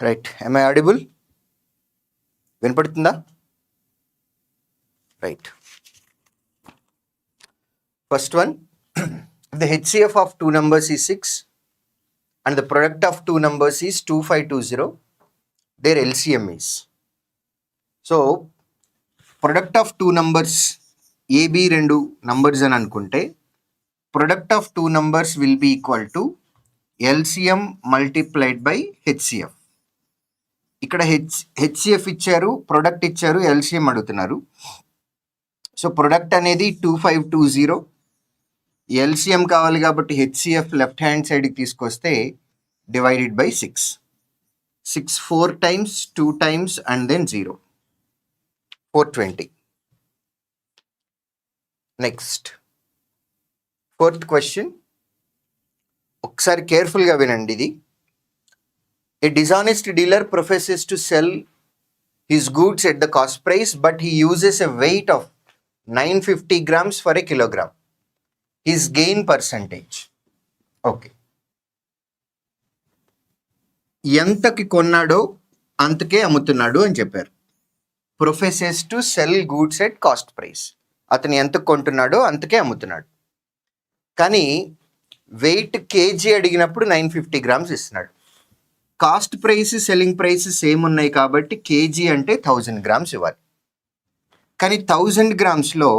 Right. am I audible? వినపడుతుందా? Right. First one, the HCF of two numbers is 6 and the product of two numbers is 2520. their LCM is. So product of two numbers AB రెండు numbers అని అనుకుంటే product of two numbers will be equal to LCM multiplied by HCF. ఇక్కడ HCF ఇచ్చారు, product ఇచ్చారు, LCM అడుగుతున్నారు. So product అనేది 2520, LCM కావాలి కాబట్టి HCF లెఫ్ట్ హ్యాండ్ సైడ్కి తీసుకొస్తే divided by 6. 6 4 times, 2 times and then 0. 420. Next fourth question, ఒకసారి కేర్ఫుల్గా వినండి. ఇది A dishonest dealer professes to sell his goods at the cost price, but he uses a weight of 950 grams for a kilogram. His gain percentage. Okay. ఎంతకి కొన్నాడో అంతకే అమ్ముతున్నాడు అని చెప్పారు. Professes to sell goods at cost price. అతను ఎంత కొంటున్నాడో అంతకే అమ్ముతున్నాడు. కానీ wait KG అడిగినప్పుడు 950 grams ఇస్తున్నాడు. Cost price, selling price same ఉన్నాయి కాబట్టి కేజీ అంటే 1000 గ్రామ్స్ ఇవ్వాలి. కానీ 1000 గ్రామ్స్లో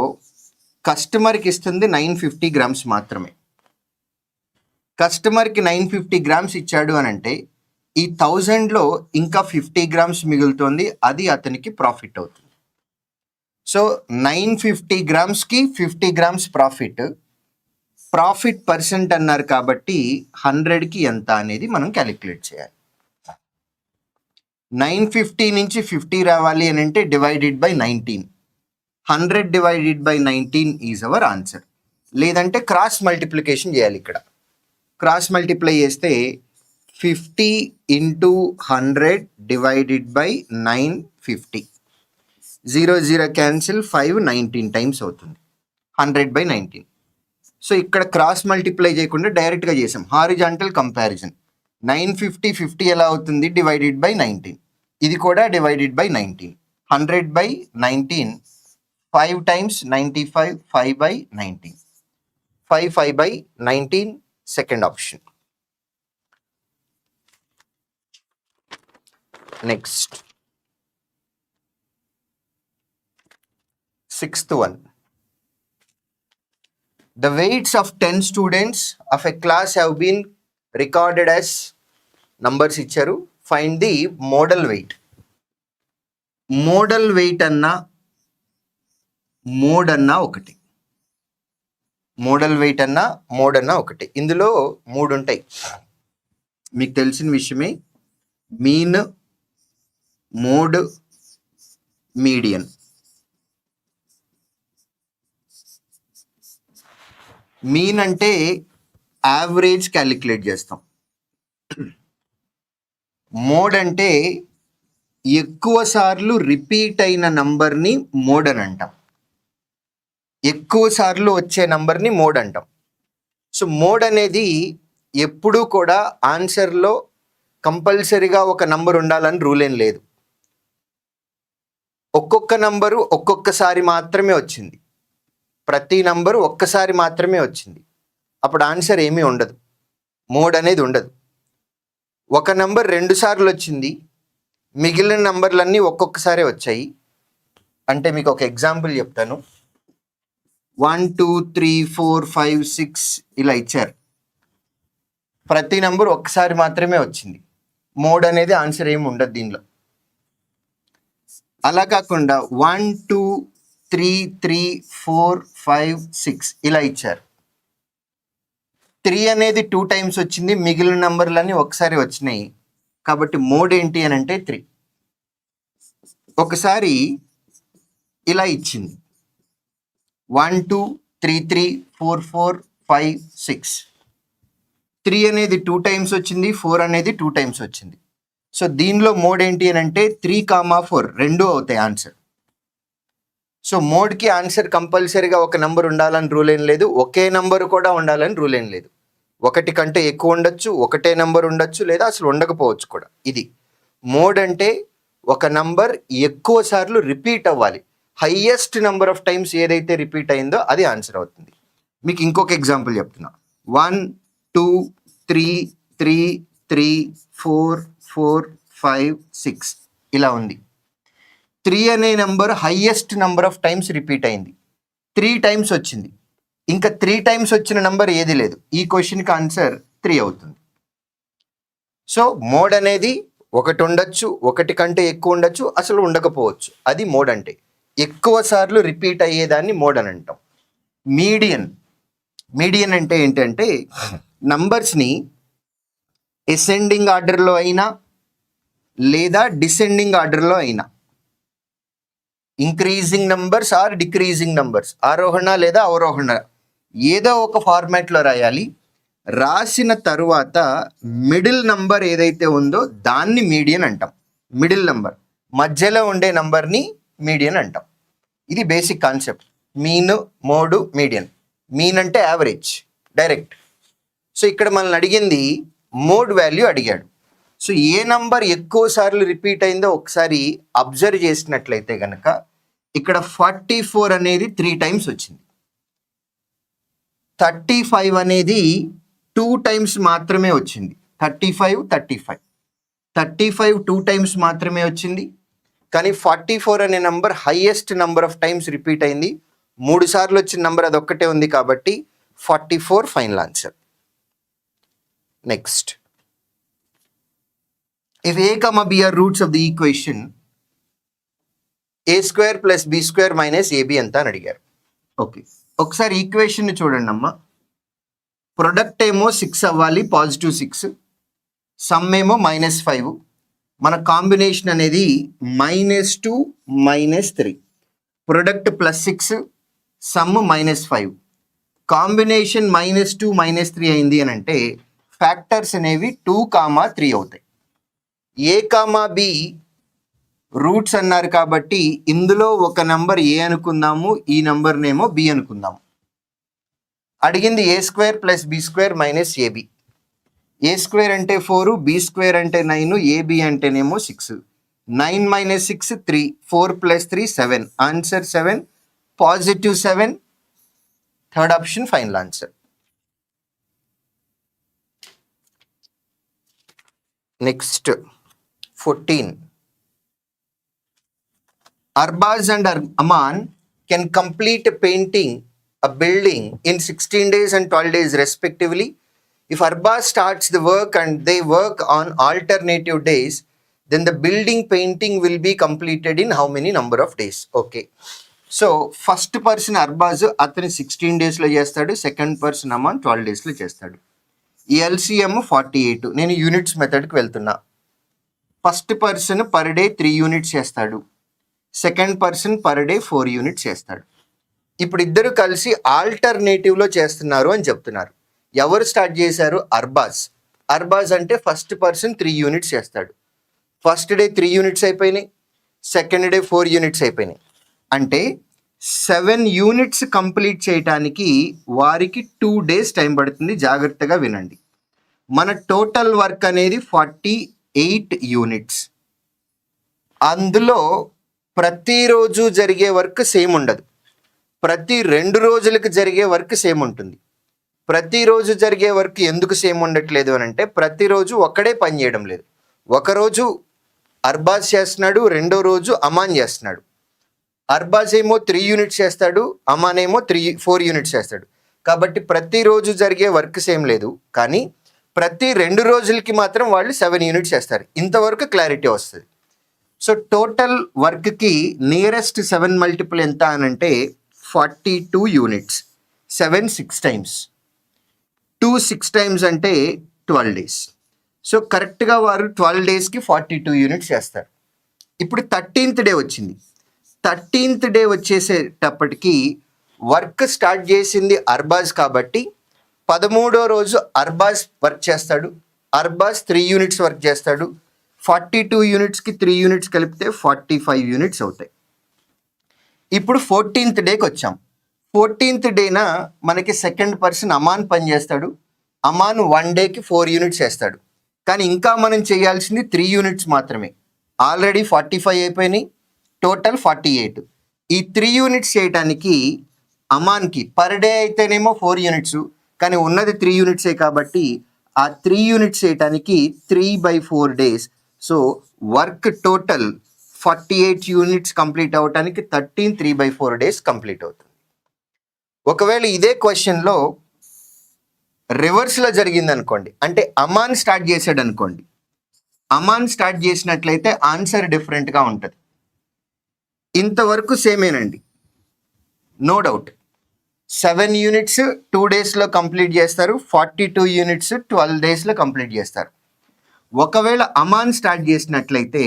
కస్టమర్కి ఇస్తుంది 950 గ్రామ్స్ మాత్రమే. కస్టమర్కి 950 గ్రామ్స్ ఇచ్చాడు అని అంటే ఈ 1000లో ఇంకా 50 గ్రామ్స్ మిగులుతుంది, అది అతనికి ప్రాఫిట్ అవుతుంది. సో 950 గ్రామ్స్కి 50 గ్రామ్స్ ప్రాఫిట్ పర్సెంట్ అన్నారు కాబట్టి 100కి ఎంత అనేది మనం క్యాలిక్యులేట్ చేయాలి. 950 నుంచి 50 రావాలి అని అంటే divided by 19. 100 divided by 19 is our answer. లేదంటే క్రాస్ మల్టిప్లికేషన్ చేయాలి. ఇక్కడ క్రాస్ మల్టిప్లై చేస్తే 50 into 100 divided by 950. 0 0 cancel, 5 19 times అవుతుంది. 100 బై 19. సో ఇక్కడ క్రాస్ మల్టిప్లై చేయకుండా డైరెక్ట్గా చేసాం. Horizontal comparison. 950 50 ఎలా అవుతుంది? Divided by 19. ఇది కూడా divided by 19. 100 by 19, 5 times 95, 5 by 19. 5 by 19, second option. Next sixth one, the weights of 10 students of a class have been recorded as numbers ఇచ్చారు. Find the model wait. Model wait అన్నా mode అన్నా ఒకటి. Model wait అన్నా mode అన్నా ఒకటి. ఇందులో 3 ఉంటాయి, మీకు తెలిసిన విషయమే. Mean, mode, median. మీన్ అంటే యావరేజ్ క్యాలిక్యులేట్ చేస్తాం. మోడ్ అంటే ఎక్కువ సార్లు రిపీట్ అయిన నంబర్ని మోడ్ అని అంటాం. ఎక్కువ సార్లు వచ్చే నంబర్ని మోడ్ అంటాం. సో మోడ్ అనేది ఎప్పుడూ కూడా ఆన్సర్లో కంపల్సరీగా ఒక నంబర్ ఉండాలని రూల్ ఏం లేదు. ఒక్కొక్క నంబరు ఒక్కొక్కసారి మాత్రమే వచ్చింది, ప్రతి నంబరు ఒక్కసారి మాత్రమే వచ్చింది, అప్పుడు ఆన్సర్ ఏమీ ఉండదు, మోడ్ అనేది ఉండదు. ఒక నంబర్ 2 సార్లు వచ్చింది, మిగిలిన నంబర్లన్నీ ఒక్కొక్కసారి వచ్చాయి అంటే మీకు ఒక ఎగ్జాంపుల్ చెప్తాను. 1 2 3 4 5 6 ఇలా ఇచ్చారు. ప్రతి నంబర్ ఒక్కసారి మాత్రమే వచ్చింది, మోడ్ అనేది ఆన్సర్ ఏమి ఉండదు దీనిలో. అలా కాకుండా 1 2 3 3 4 5 6 ఇలా ఇచ్చారు. 3 అనేది 2 టైమ్స్ వచ్చింది, మిగిలిన నంబర్లన్నీ ఒకసారి వచ్చినాయి, కాబట్టి మోడ్ ఏంటి అని అంటే 3. ఒకసారి ఇలా ఇచ్చింది 1 2 3 3 4 4 5 6. 3 అనేది 2 టైమ్స్ వచ్చింది, 4 అనేది 2 టైమ్స్ వచ్చింది. సో దీనిలో మోడ్ ఏంటి అని అంటే 3, 4 రెండు అవుతాయి ఆన్సర్. సో మోడ్కి ఆన్సర్ కంపల్సరీగా ఒక నంబర్ ఉండాలని రూల్ ఏం లేదు, ఒకే నంబర్ కూడా ఉండాలని రూల్ ఏం లేదు. ఒకటి కంటే ఎక్కువ ఉండొచ్చు, ఒకటే నెంబర్ ఉండొచ్చు, లేదా అసలు ఉండకపోవచ్చు కూడా. ఇది మోడ్ అంటే ఒక నంబర్ ఎక్కువ సార్లు రిపీట్ అవ్వాలి. హైయెస్ట్ నెంబర్ ఆఫ్ టైమ్స్ ఏదైతే రిపీట్ అయిందో అది ఆన్సర్ అవుతుంది. మీకు ఇంకొక ఎగ్జాంపుల్ చెప్తున్నా. 1 2 3 3 3 4 4 5 6 ఇలా ఉంది. 3 అనే number highest number of times repeat అయింది. 3 టైమ్స్ వచ్చింది. ఇంకా 3 టైమ్స్ వచ్చిన నెంబర్ ఏది లేదు. ఈ క్వశ్చన్కి ఆన్సర్ 3 అవుతుంది. సో మోడ్ అనేది ఒకటి ఉండొచ్చు, ఒకటి కంటే ఎక్కువ ఉండొచ్చు, అసలు ఉండకపోవచ్చు. అది మోడ్ అంటే. ఎక్కువ సార్లు రిపీట్ అయ్యేదాన్ని మోడ్ అని అంటాం. మీడియన్ అంటే ఏంటంటే నంబర్స్ని అసెండింగ్ ఆర్డర్లో అయినా లేదా డిసెండింగ్ ఆర్డర్లో అయినా, increasing numbers or decreasing numbers, ఆరోహణ లేదా అవరోహణ, ఏదో ఒక ఫార్మాట్లో రాయాలి. రాసిన తరువాత మిడిల్ నంబర్ ఏదైతే ఉందో దాన్ని మీడియన్ అంటాం. మిడిల్ నంబర్ మధ్యలో ఉండే నంబర్ని మీడియన్ అంటాం. ఇది basic concept. Mean, mode, median. Mean అంటే యావరేజ్ డైరెక్ట్. సో ఇక్కడ మనల్ని అడిగింది మోడ్ వాల్యూ అడిగాడు. సో ఏ నంబర్ ఎక్కువ సార్లు రిపీట్ అయిందో ఒకసారి అబ్జర్వ్ చేసినట్లయితే కనుక ఇక్కడ 44 అనేది 3 టైమ్స్ వచ్చింది. 35 అనేది 2 టైమ్స్ మాత్రమే వచ్చింది. 35 2 టైమ్స్ మాత్రమే వచ్చింది. కానీ 44 అనే number highest number of times repeat అయింది. 3 సార్లు వచ్చిన నంబర్ అదొక్కటే ఉంది కాబట్టి 44 final answer. Next, if a, b are roots of the equation a square plus b square minus ab ఎంత అని అడిగారు. ఓకే, ఒకసారి ఈక్వేషన్ చూడండి అమ్మా. ప్రొడక్ట్ ఏమో 6 అవ్వాలి, పాజిటివ్ 6. సమ్ ఏమో -5. మన కాంబినేషన్ అనేది -2 -3. Product +6, some -5. కాంబినేషన్ -2 -3 అయింది అని అంటే ఫ్యాక్టర్స్ అనేవి 2, 3 అవుతాయి. ఏ కామా బి రూట్స్ అన్నారు కాబట్టి ఇందులో ఒక నంబర్ ఏ అనుకుందాము, ఈ నంబర్నేమో బి అనుకుందాము. అడిగింది a square plus b square minus ab. a square అంటే 4, b square అంటే 9, ab అంటేనేమో 6. 9 minus 6 3, 4 plus 3 7. Answer 7, positive 7. Third option final answer. Next 14. Arbaz and Aman can complete painting a building in 16 days and 12 days respectively. If Arbaz starts the work and they work on alternative days, then the building painting will be completed in how many number of days? Okay. So first person Arbaz అతను 16 days లో చేస్తాడు, second person Aman 12 days లో చేస్తాడు. ఈ LCM 48. నేను units మెథడ్కి వెళ్తున్నా. First person per day 3 units చేస్తాడు, second person per day 4 units చేస్తాడు. ఇప్పుడు ఇద్దరు కలిసి ఆల్టర్నేటివ్లో చేస్తున్నారు అని చెప్తున్నారు. ఎవరు స్టార్ట్ చేశారు? అర్బాజ్ అంటే ఫస్ట్ పర్సన్ 3 యూనిట్స్ చేస్తాడు. ఫస్ట్ డే 3 యూనిట్స్ అయిపోయినాయి, సెకండ్ డే 4 యూనిట్స్ అయిపోయినాయి. అంటే 7 యూనిట్స్ కంప్లీట్ చేయడానికి వారికి 2 days టైం పడుతుంది. జాగ్రత్తగా వినండి. మన టోటల్ వర్క్ అనేది 48 యూనిట్స్. అందులో ప్రతిరోజు జరిగే వర్క్ సేమ్ ఉండదు. ప్రతి 2 రోజులకు జరిగే వర్క్ సేమ్ ఉంటుంది. ప్రతిరోజు జరిగే వర్క్ ఎందుకు సేమ్ ఉండట్లేదు అని అంటే ప్రతిరోజు ఒక్కడే పని చేయడం లేదు. ఒకరోజు అర్బాజ్ చేస్తున్నాడు, రెండో రోజు అమాన్ చేస్తున్నాడు. అర్బాజ్ ఏమో 3 యూనిట్స్ చేస్తాడు, అమాన్ ఏమో 4 యూనిట్స్ చేస్తాడు. కాబట్టి ప్రతిరోజు జరిగే వర్క్ సేమ్ లేదు, కానీ ప్రతి 2 రోజులకి మాత్రం వాళ్ళు 7 యూనిట్స్ చేస్తారు. ఇంతవరకు క్లారిటీ వస్తుంది. సో టోటల్ వర్క్కి నియరెస్ట్ 7 మల్టిపుల్ ఎంత అని అంటే 42 యూనిట్స్. 7 6 టైమ్స్, 2 6 టైమ్స్ అంటే 12 days. సో కరెక్ట్గా వారు 12 daysకి 42 యూనిట్స్ చేస్తారు. ఇప్పుడు 13th డే వచ్చింది. 13th డే వచ్చేసేటప్పటికి వర్క్ స్టార్ట్ చేసింది అర్బాజ్ కాబట్టి 13వ రోజు అర్బాజ్ వర్క్ చేస్తాడు. అర్బాజ్ 3 యూనిట్స్ వర్క్ చేస్తాడు. 42 యూనిట్స్కి 3 యూనిట్స్ కలిపితే 45 యూనిట్స్ అవుతాయి. ఇప్పుడు 14th డేకి వచ్చాం. 14th డేన మనకి సెకండ్ పర్సన్ అమాన్ పని చేస్తాడు. అమాన్ 1 డేకి 4 యూనిట్స్ చేస్తాడు. కానీ ఇంకా మనం చేయాల్సింది 3 యూనిట్స్ మాత్రమే. ఆల్రెడీ 45 అయిపోయినాయి, టోటల్ 48. ఈ 3 యూనిట్స్ చేయడానికి అమాన్కి పర్ డే అయితేనేమో 4 యూనిట్స్, కానీ ఉన్నది 3 యూనిట్సే కాబట్టి ఆ 3 యూనిట్స్ చేయడానికి 3/4 days. So work total 48 units complete అవ్వడానికి 13 3/4 డేస్ కంప్లీట్ అవుతుంది. ఒకవేళ ఇదే క్వశ్చన్లో రివర్స్లో జరిగింది అనుకోండి, అంటే అమాన్ స్టార్ట్ చేశాడు అనుకోండి, అమాన్ స్టార్ట్ చేసినట్లయితే ఆన్సర్ డిఫరెంట్గా ఉంటుంది. ఇంతవరకు సేమేనండి, నో డౌట్. 7 యూనిట్స్ 2 డేస్లో కంప్లీట్ చేస్తారు, 42 యూనిట్స్ 12 డేస్లో కంప్లీట్ చేస్తారు. ఒకవేళ అమాన్ స్టార్ట్ చేసినట్లయితే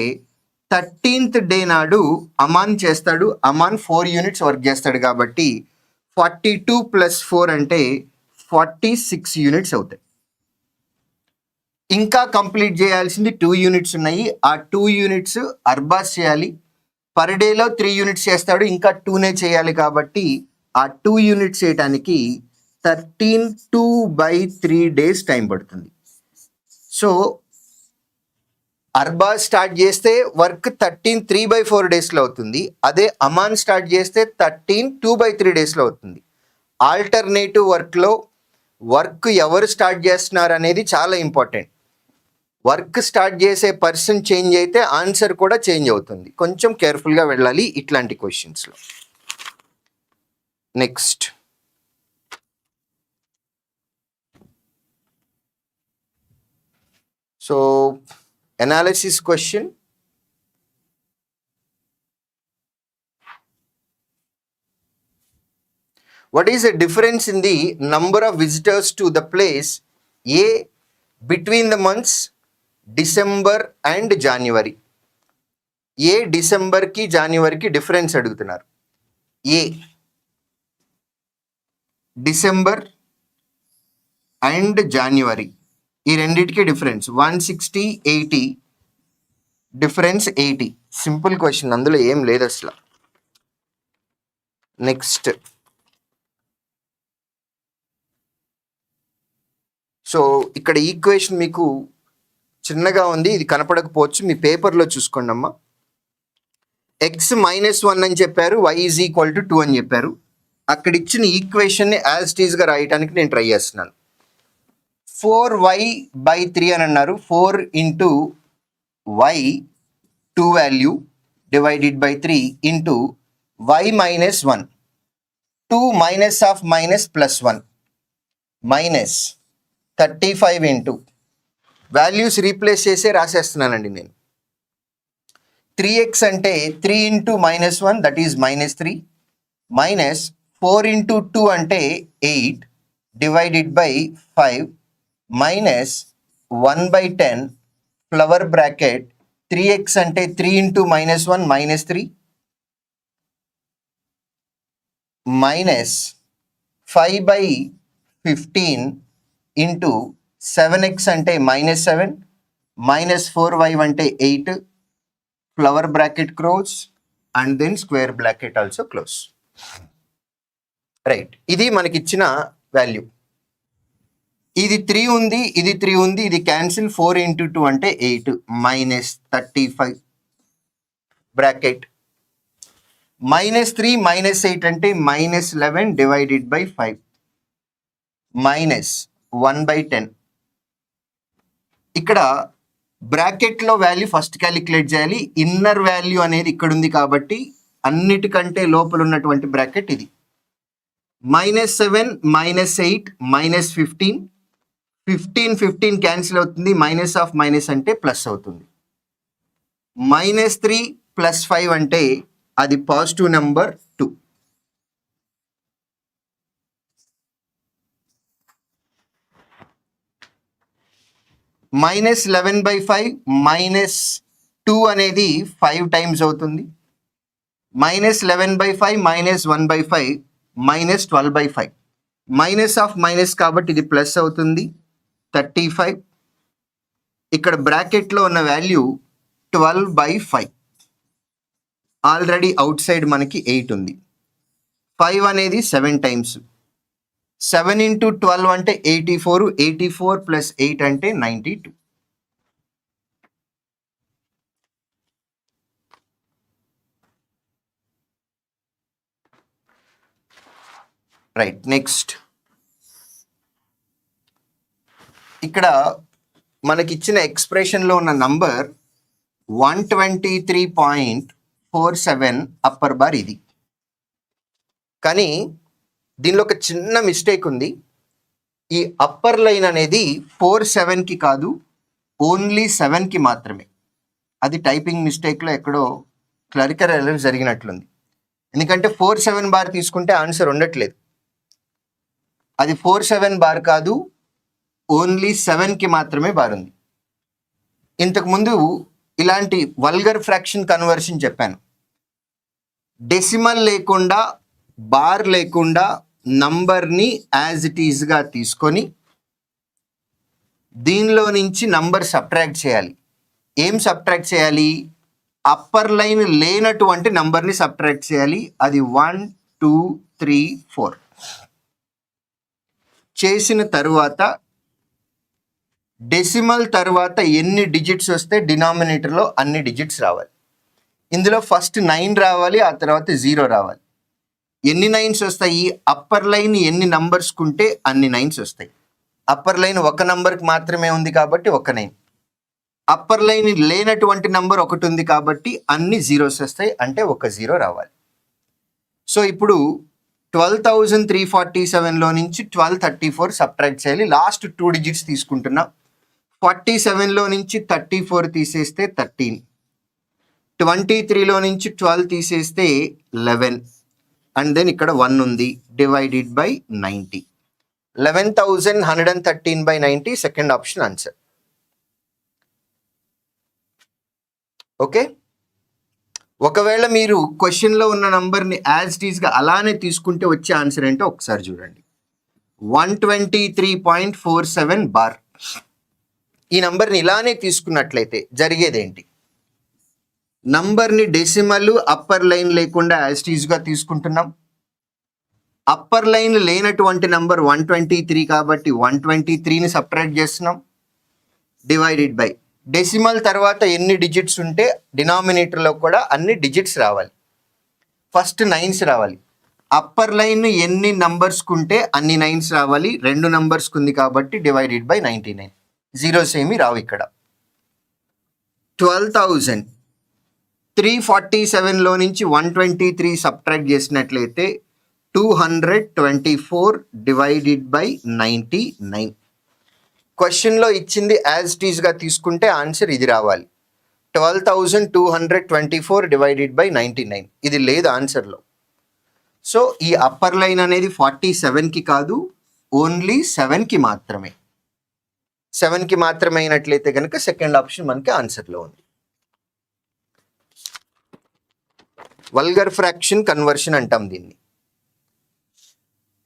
13th డే నాడు అమాన్ చేస్తాడు. అమాన్ 4 యూనిట్స్ వర్క్ చేస్తాడు కాబట్టి 42 + 4 అంటే 46 యూనిట్స్ అవుతాయి. ఇంకా కంప్లీట్ చేయాల్సింది 2 యూనిట్స్ ఉన్నాయి. ఆ 2 యూనిట్స్ అర్బాస్ చేయాలి. పర్ డేలో 3 యూనిట్స్ చేస్తాడు, ఇంకా 2నే చేయాలి కాబట్టి ఆ 2 యూనిట్స్ చేయడానికి 13 2/3 డేస్ టైం పడుతుంది. సో అర్బాజ్ స్టార్ట్ చేస్తే వర్క్ 13 3/4 డేస్లో అవుతుంది. అదే అమాన్ స్టార్ట్ చేస్తే 13 2/3 డేస్లో అవుతుంది. ఆల్టర్నేటివ్ వర్క్లో వర్క్ ఎవరు స్టార్ట్ చేస్తున్నారు అనేది చాలా ఇంపార్టెంట్. వర్క్ స్టార్ట్ చేసే పర్సన్ చేంజ్ అయితే ఆన్సర్ కూడా చేంజ్ అవుతుంది. కొంచెం కేర్ఫుల్గా వెళ్ళాలి ఇట్లాంటి క్వశ్చన్స్లో. Next, so analysis question. What is the difference in the number of visitors to the place A between the months December and January? A December की January की difference అడుగుతున్నారు. A December and January ఈ రెండింటికి difference 160 80, difference 80. Simple question, అందులో ఏం లేదు అసలు. Next, so ఇక్కడ ఈక్వేషన్ మీకు చిన్నగా ఉంది, ఇది కనపడకపోవచ్చు, మీ పేపర్లో చూసుకోండి అమ్మా. x -1 అని చెప్పారు, y = 2 అని చెప్పారు. అక్కడ ఇచ్చిన ఈక్వేషన్ని యాజ్ ఇట్ ఈస్గా రాయడానికి నేను ట్రై చేస్తున్నాను. 4y/3 అని అన్నారు. 4 × y 2 value divided by 3 into y -1, 2 minus of minus +1 minus 35 into values replace చేసే రాసేస్తున్నానండి నేను. 3x అంటే 3 × -1 దట్ ఈజ్ -3 మైనస్ 4 × 2 అంటే 8 divided by 5 minus 1/10 flower bracket 3x అంటే 3 × -1 -3 మైనస్ 5/15 ఇంటూ 7x అంటే -7 మైనస్ 4y అంటే 8 flower bracket close and then square bracket also close. Right, ఇది మనకిచ్చిన value. ఇది 3 ఉంది, ఇది 3 ఉంది, ఇది క్యాన్సిల్. 4 × 2 అంటే 8 మైనస్ 35 బ్రాకెట్ -3 -8 అంటే -11 డివైడెడ్ బై 5 మైనస్ 1/10. ఇక్కడ బ్రాకెట్లో వాల్యూ ఫస్ట్ క్యాలిక్యులేట్ చేయాలి. ఇన్నర్ వాల్యూ అనేది ఇక్కడ ఉంది కాబట్టి అన్నిటికంటే లోపల ఉన్నటువంటి బ్రాకెట్ ఇది. -7 -8 -15 15 క్యాన్సిల్ అవుతుంది, మైనస్ ఆఫ్ మైనస్ అంటే ప్లస్ అవుతుంది. -3 + 5 అంటే అది పాజిటివ్ నెంబర్ 2. -11/5 -2 అనేది 5 టైమ్స్ అవుతుంది. -11/5 -1/5 -12/5 మైనస్ ఆఫ్ మైనస్ కాబట్టి ఇది ప్లస్ అవుతుంది 35. ఇక్కడ బ్రాకెట్లో ఉన్న వాల్యూ 12/5. ఆల్రెడీ అవుట్ సైడ్ మనకి 8 ఉంది. 5 అనేది 7 టైమ్స్. 7 × 12 అంటే 84. 84 + 8 అంటే 92. రైట్. నెక్స్ట్ ఇక్కడ మనకిచ్చిన ఎక్స్ప్రెషన్లో ఉన్న నంబర్ 123.47 అప్పర్ బార్ ఇది. కానీ దీనిలో ఒక చిన్న మిస్టేక్ ఉంది. ఈ అప్పర్ లైన్ అనేది 47కి కాదు, ఓన్లీ 7కి మాత్రమే. అది టైపింగ్ మిస్టేక్లో ఎక్కడో క్లరికల్ ఎర్రర్ జరిగినట్లుంది. ఎందుకంటే 47 బార్ తీసుకుంటే ఆన్సర్ ఉండట్లేదు. అది 47 బార్ కాదు, ఓన్లీ 7కి మాత్రమే బార్ ఉంది. ఇంతకుముందు ఇలాంటి వల్గర్ ఫ్రాక్షన్ కన్వర్షన్ చెప్పాను. డెసిమల్ లేకుండా, బార్ లేకుండా నంబర్ని యాజ్ ఇట్ ఈజ్గా తీసుకొని దీనిలో నుంచి నంబర్ సబ్ట్రాక్ట్ చేయాలి. ఏం సబ్ట్రాక్ట్ చేయాలి? అప్పర్ లైన్ లేనటువంటి నంబర్ని సబ్ట్రాక్ట్ చేయాలి. అది 1 2 3 4 చేసిన తరువాత డెసిమల్ తర్వాత ఎన్ని డిజిట్స్ వస్తే డినామినేటర్లో అన్ని డిజిట్స్ రావాలి. ఇందులో ఫస్ట్ 9 రావాలి, ఆ తర్వాత 0 రావాలి. ఎన్ని 9s వస్తాయి? అప్పర్ లైన్ ఎన్ని నంబర్స్ కుంటే అన్ని 9s వస్తాయి. అప్పర్ లైన్ ఒక నంబర్కి మాత్రమే ఉంది కాబట్టి ఒక 9. అప్పర్ లైన్ లేనటువంటి నంబర్ ఒకటి ఉంది కాబట్టి అన్ని 0s వస్తాయి, అంటే ఒక 0 రావాలి. సో ఇప్పుడు 12,347లో నుంచి 1234 సబ్ట్రాక్ట్ చేయాలి. లాస్ట్ 2 డిజిట్స్ తీసుకుంటున్నాం. 47లో నుంచి 34 తీసేస్తే 13, 23లో నుంచి 12 తీసేస్తే 11, అండ్ దెన్ ఇక్కడ 1 ఉంది, divided by 90. 11,113/90 second option answer. Okay. ఒకవేళ మీరు క్వశ్చన్లో ఉన్న నంబర్ని యాజ్ ఇట్ ఈస్గా అలానే తీసుకుంటే వచ్చే ఆన్సర్ ఏంటో ఒకసారి చూడండి. 123.47 బార్. ఈ నంబర్ని ఇలానే తీసుకున్నట్లయితే జరిగేదేంటి? నంబర్ని డెసిమల్ అప్పర్ లైన్ లేకుండా యాజ్ ఇట్ ఈస్గా తీసుకుంటున్నాం. అప్పర్ లైన్ లేనటువంటి నంబర్ 123 కాబట్టి 123ని సబ్ట్రాక్ట్ చేస్తున్నాం, డివైడెడ్ బై డెసిమల్ తర్వాత ఎన్ని డిజిట్స్ ఉంటే డినామినేటర్లో కూడా అన్ని డిజిట్స్ రావాలి. ఫస్ట్ 9s రావాలి. అప్పర్ లైన్ ఎన్ని నంబర్స్కి ఉంటే అన్ని 9s రావాలి. 2 నంబర్స్కి ఉంది కాబట్టి డివైడెడ్ బై 99. జీరోస్ ఏమి రావు ఇక్కడ. 12,347లో నుంచి 123 సబ్ట్రాక్ట్ చేసినట్లయితే 224 డివైడెడ్ బై 99. క్వశ్చన్లో ఇచ్చింది యాజ్ ఇట్ ఈస్గా తీసుకుంటే ఆన్సర్ ఇది రావాలి. 12,224 డివైడెడ్ బై 99. ఇది లేదు ఆన్సర్లో. సో ఈ అప్పర్ లైన్ అనేది 47కి కాదు, ఓన్లీ 7కి మాత్రమే. 7కి మాత్రమే అయినట్లయితే కనుక సెకండ్ ఆప్షన్ మనకి ఆన్సర్లో ఉంది. వల్గర్ ఫ్రాక్షన్ కన్వర్షన్ అంటాం దీన్ని.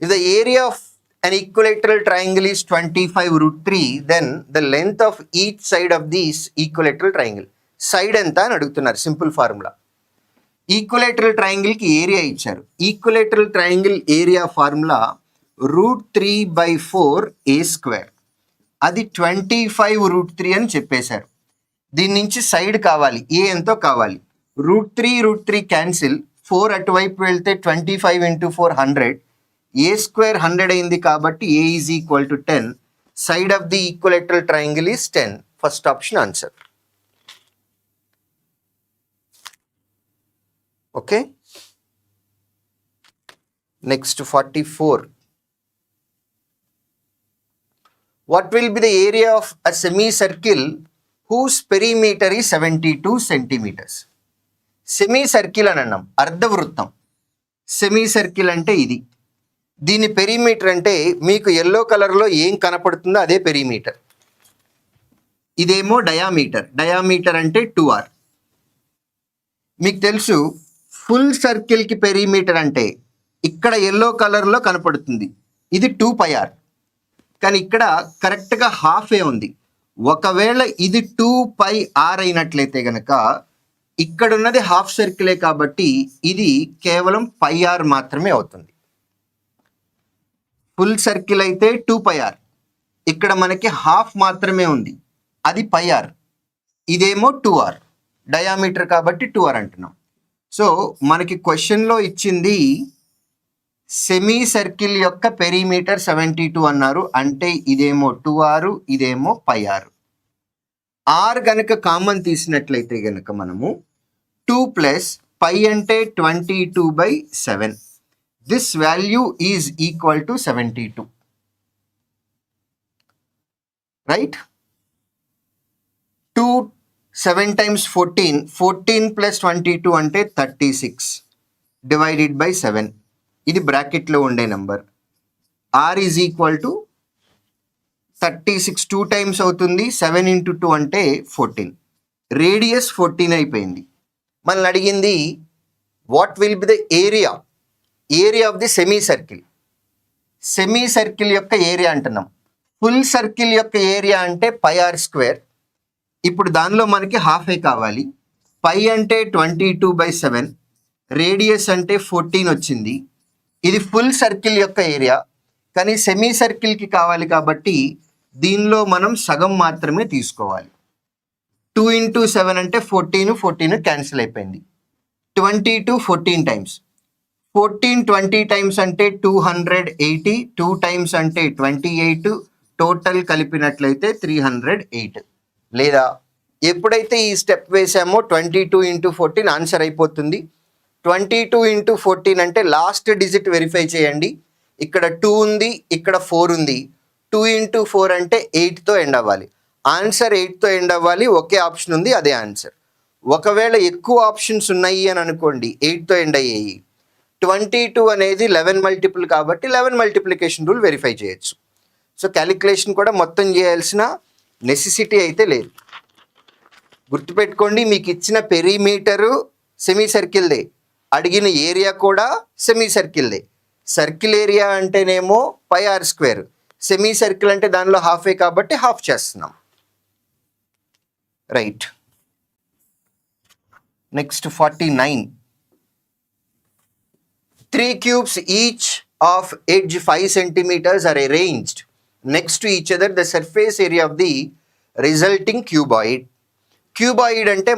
If the area of an equilateral triangle is 25√3, then the length of each side of this equilateral triangle. Side ఎంత అని అడుగుతున్నారు. Simple formula. ఈక్విలేటరల్ ట్రయాంగిల్కి ఏరియా ఇచ్చారు. Equilateral triangle area formula √3/4a². అది 25√3 అని చెప్పేశారు. దీని నుంచి సైడ్ కావాలి, ఏ ఎంతో కావాలి. √3 క్యాన్సిల్, 4 అటువైపు వెళ్తే 25 × 4 100. a² 100 అయింది కాబట్టి a is equal to 10. Side of the equilateral triangle is 10. First option answer. Okay. Next 44. What will be the area of a semicircle whose perimeter is 72 centimeters? Semi circle అని అన్నాం, అర్ధవృత్తం. Semi circle అంటే ఇది. దీని perimeter అంటే మీకు yellow కలర్లో ఏం కనపడుతుందో అదే పెరిమీటర్. ఇదేమో డయామీటర్. డయామీటర్ అంటే 2r. మీకు తెలుసు ఫుల్ సర్కిల్కి పెరిమీటర్ అంటే ఇక్కడ ఎల్లో కలర్లో కనపడుతుంది, ఇది 2πr. కానీ ఇక్కడ కరెక్ట్గా హాఫే ఉంది. ఒకవేళ ఇది 2πr అయినట్లయితే కనుక ఇక్కడ ఉన్నది హాఫ్ సర్కిలే కాబట్టి ఇది కేవలం πr మాత్రమే అవుతుంది. ఫుల్ సర్కిల్ అయితే 2πr, ఇక్కడ మనకి హాఫ్ మాత్రమే ఉంది, అది πr. ఇదేమో 2r, డయామీటర్ కాబట్టి 2r అంటున్నాం. సో మనకి క్వశ్చన్లో ఇచ్చింది సెమీ సర్కిల్ యొక్క పెరిమీటర్ 72 అన్నారు, అంటే ఇదేమో 2r, ఇదేమో πr. r గనక కామన్ తీసినట్లయితే గనక మనము 2 ప్లస్ π అంటే 22/7. This value is equal to 72, right? 2 7 times 14, 14 plus 22 అంటే 36 డివైడెడ్ బై 7. ఇది బ్రాకెట్లో ఉండే number. r is equal to 36 2 times అవుతుంది, 7 into 2 అంటే 14. రేడియస్ 14 అయిపోయింది. మనల్ని అడిగింది what will be the area of the semi circle. Semi circle యొక్క ఏరియా అంటున్నాం. ఫుల్ సర్కిల్ యొక్క ఏరియా అంటే πr². ఇప్పుడు దానిలో మనకి హాఫే కావాలి. π అంటే 22/7, రేడియస్ అంటే 14 వచ్చింది. ఇది ఫుల్ సర్కిల్ యొక్క ఏరియా, కానీ సెమీ సర్కిల్కి కావాలి కాబట్టి దీనిలో మనం సగం మాత్రమే తీసుకోవాలి. 2 into 7 అంటే 14 క్యాన్సిల్ అయిపోయింది. 22 14 టైమ్స్, 14 20 టైమ్స్ అంటే 280, 2 టైమ్స్ అంటే 28, టోటల్ కలిపినట్లయితే 308. లేదా ఎప్పుడైతే ఈ స్టెప్ వేసామో 22 into 14 ఆన్సర్ అయిపోతుంది. 22 into 14 అంటే లాస్ట్ డిజిట్ వెరిఫై చేయండి. ఇక్కడ 2 ఉంది, ఇక్కడ 4 ఉంది. 2 into 4 అంటే 8తో ఎండ్ అవ్వాలి. ఆన్సర్ 8తో ఎండ్ అవ్వాలి. ఒకే ఆప్షన్ ఉంది, అదే ఆన్సర్. ఒకవేళ ఎక్కువ ఆప్షన్స్ ఉన్నాయి అని అనుకోండి, 8తో ఎండ్ అయ్యాయి. 22 అనేది 11 మల్టిపుల్ కాబట్టి 11 మల్టిప్లికేషన్ రూల్ వెరిఫై చేయొచ్చు. సో క్యాలిక్యులేషన్ కూడా మొత్తం చేయాల్సిన నెసెసిటీ అయితే లేదు. గుర్తుపెట్టుకోండి, మీకు ఇచ్చిన పెరిమీటరు సెమీ సర్కిల్దే, అడిగిన ఏరియా కూడా సెమీ సర్కిల్దే. సర్కిల్ ఏరియా అంటేనేమో πr², సెమీ సర్కిల్ అంటే దానిలో హాఫే కాబట్టి హాఫ్ చేస్తున్నాం, right? Next 49. 3 cubes each of edge 5 centimeters are arranged next to each other. The surface area of the resulting cuboid. Cuboid అంటే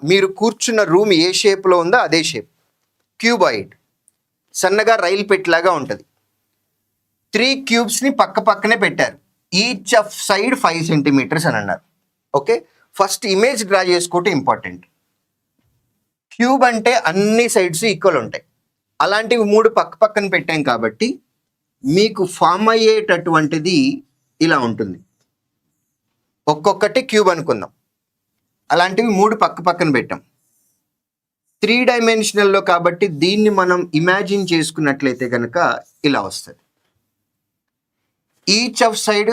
మీరు కూర్చున్న రూమ్ ఏ షేప్లో ఉందో అదే షేప్ క్యూబాయిడ్. సన్నగా రైలు పెట్టిలాగా ఉంటుంది. 3 క్యూబ్స్ని పక్క పక్కనే పెట్టారు. ఈచ్ ఆఫ్ సైడ్ 5 centimeters అని అన్నారు. ఓకే, ఫస్ట్ ఇమేజ్ డ్రా చేసుకోవటం ఇంపార్టెంట్. క్యూబ్ అంటే అన్ని సైడ్స్ ఈక్వల్ ఉంటాయి. అలాంటివి 3 పక్క పక్కన పెట్టాం కాబట్టి మీకు ఫామ్ అయ్యేటటువంటిది ఇలా ఉంటుంది. ఒక్కొక్కటి క్యూబ్ అనుకుందాం. అలాంటివి 3 పక్క పక్కన పెట్టాం. 3 dimensional కాబట్టి దీన్ని మనం ఇమాజిన్ చేసుకున్నట్లయితే కనుక ఇలా వస్తుంది. ఈచ్ ఆఫ్ సైడ్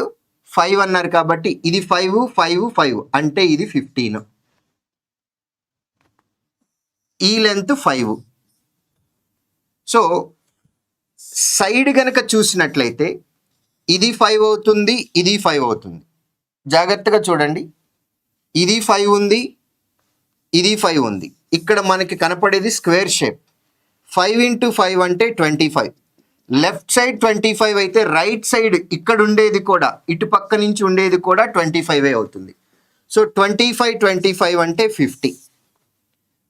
5 అన్నారు కాబట్టి ఇది 5 5 5 అంటే ఇది 15. ఈ లెంత్ 5. సో సైడ్ గనక చూసినట్లయితే ఇది 5 అవుతుంది, ఇది 5 అవుతుంది. జాగ్రత్తగా చూడండి, ఇది 5 ఉంది, ఇది 5 ఉంది. ఇక్కడ మనకి కనపడేది స్క్వేర్ షేప్. 5 into 5 అంటే 25. లెఫ్ట్ సైడ్ 25 అయితే రైట్ సైడ్ ఇక్కడ ఉండేది కూడా, ఇటు పక్క నుంచి ఉండేది కూడా 25 అవుతుంది. సో 25 25 అంటే 50.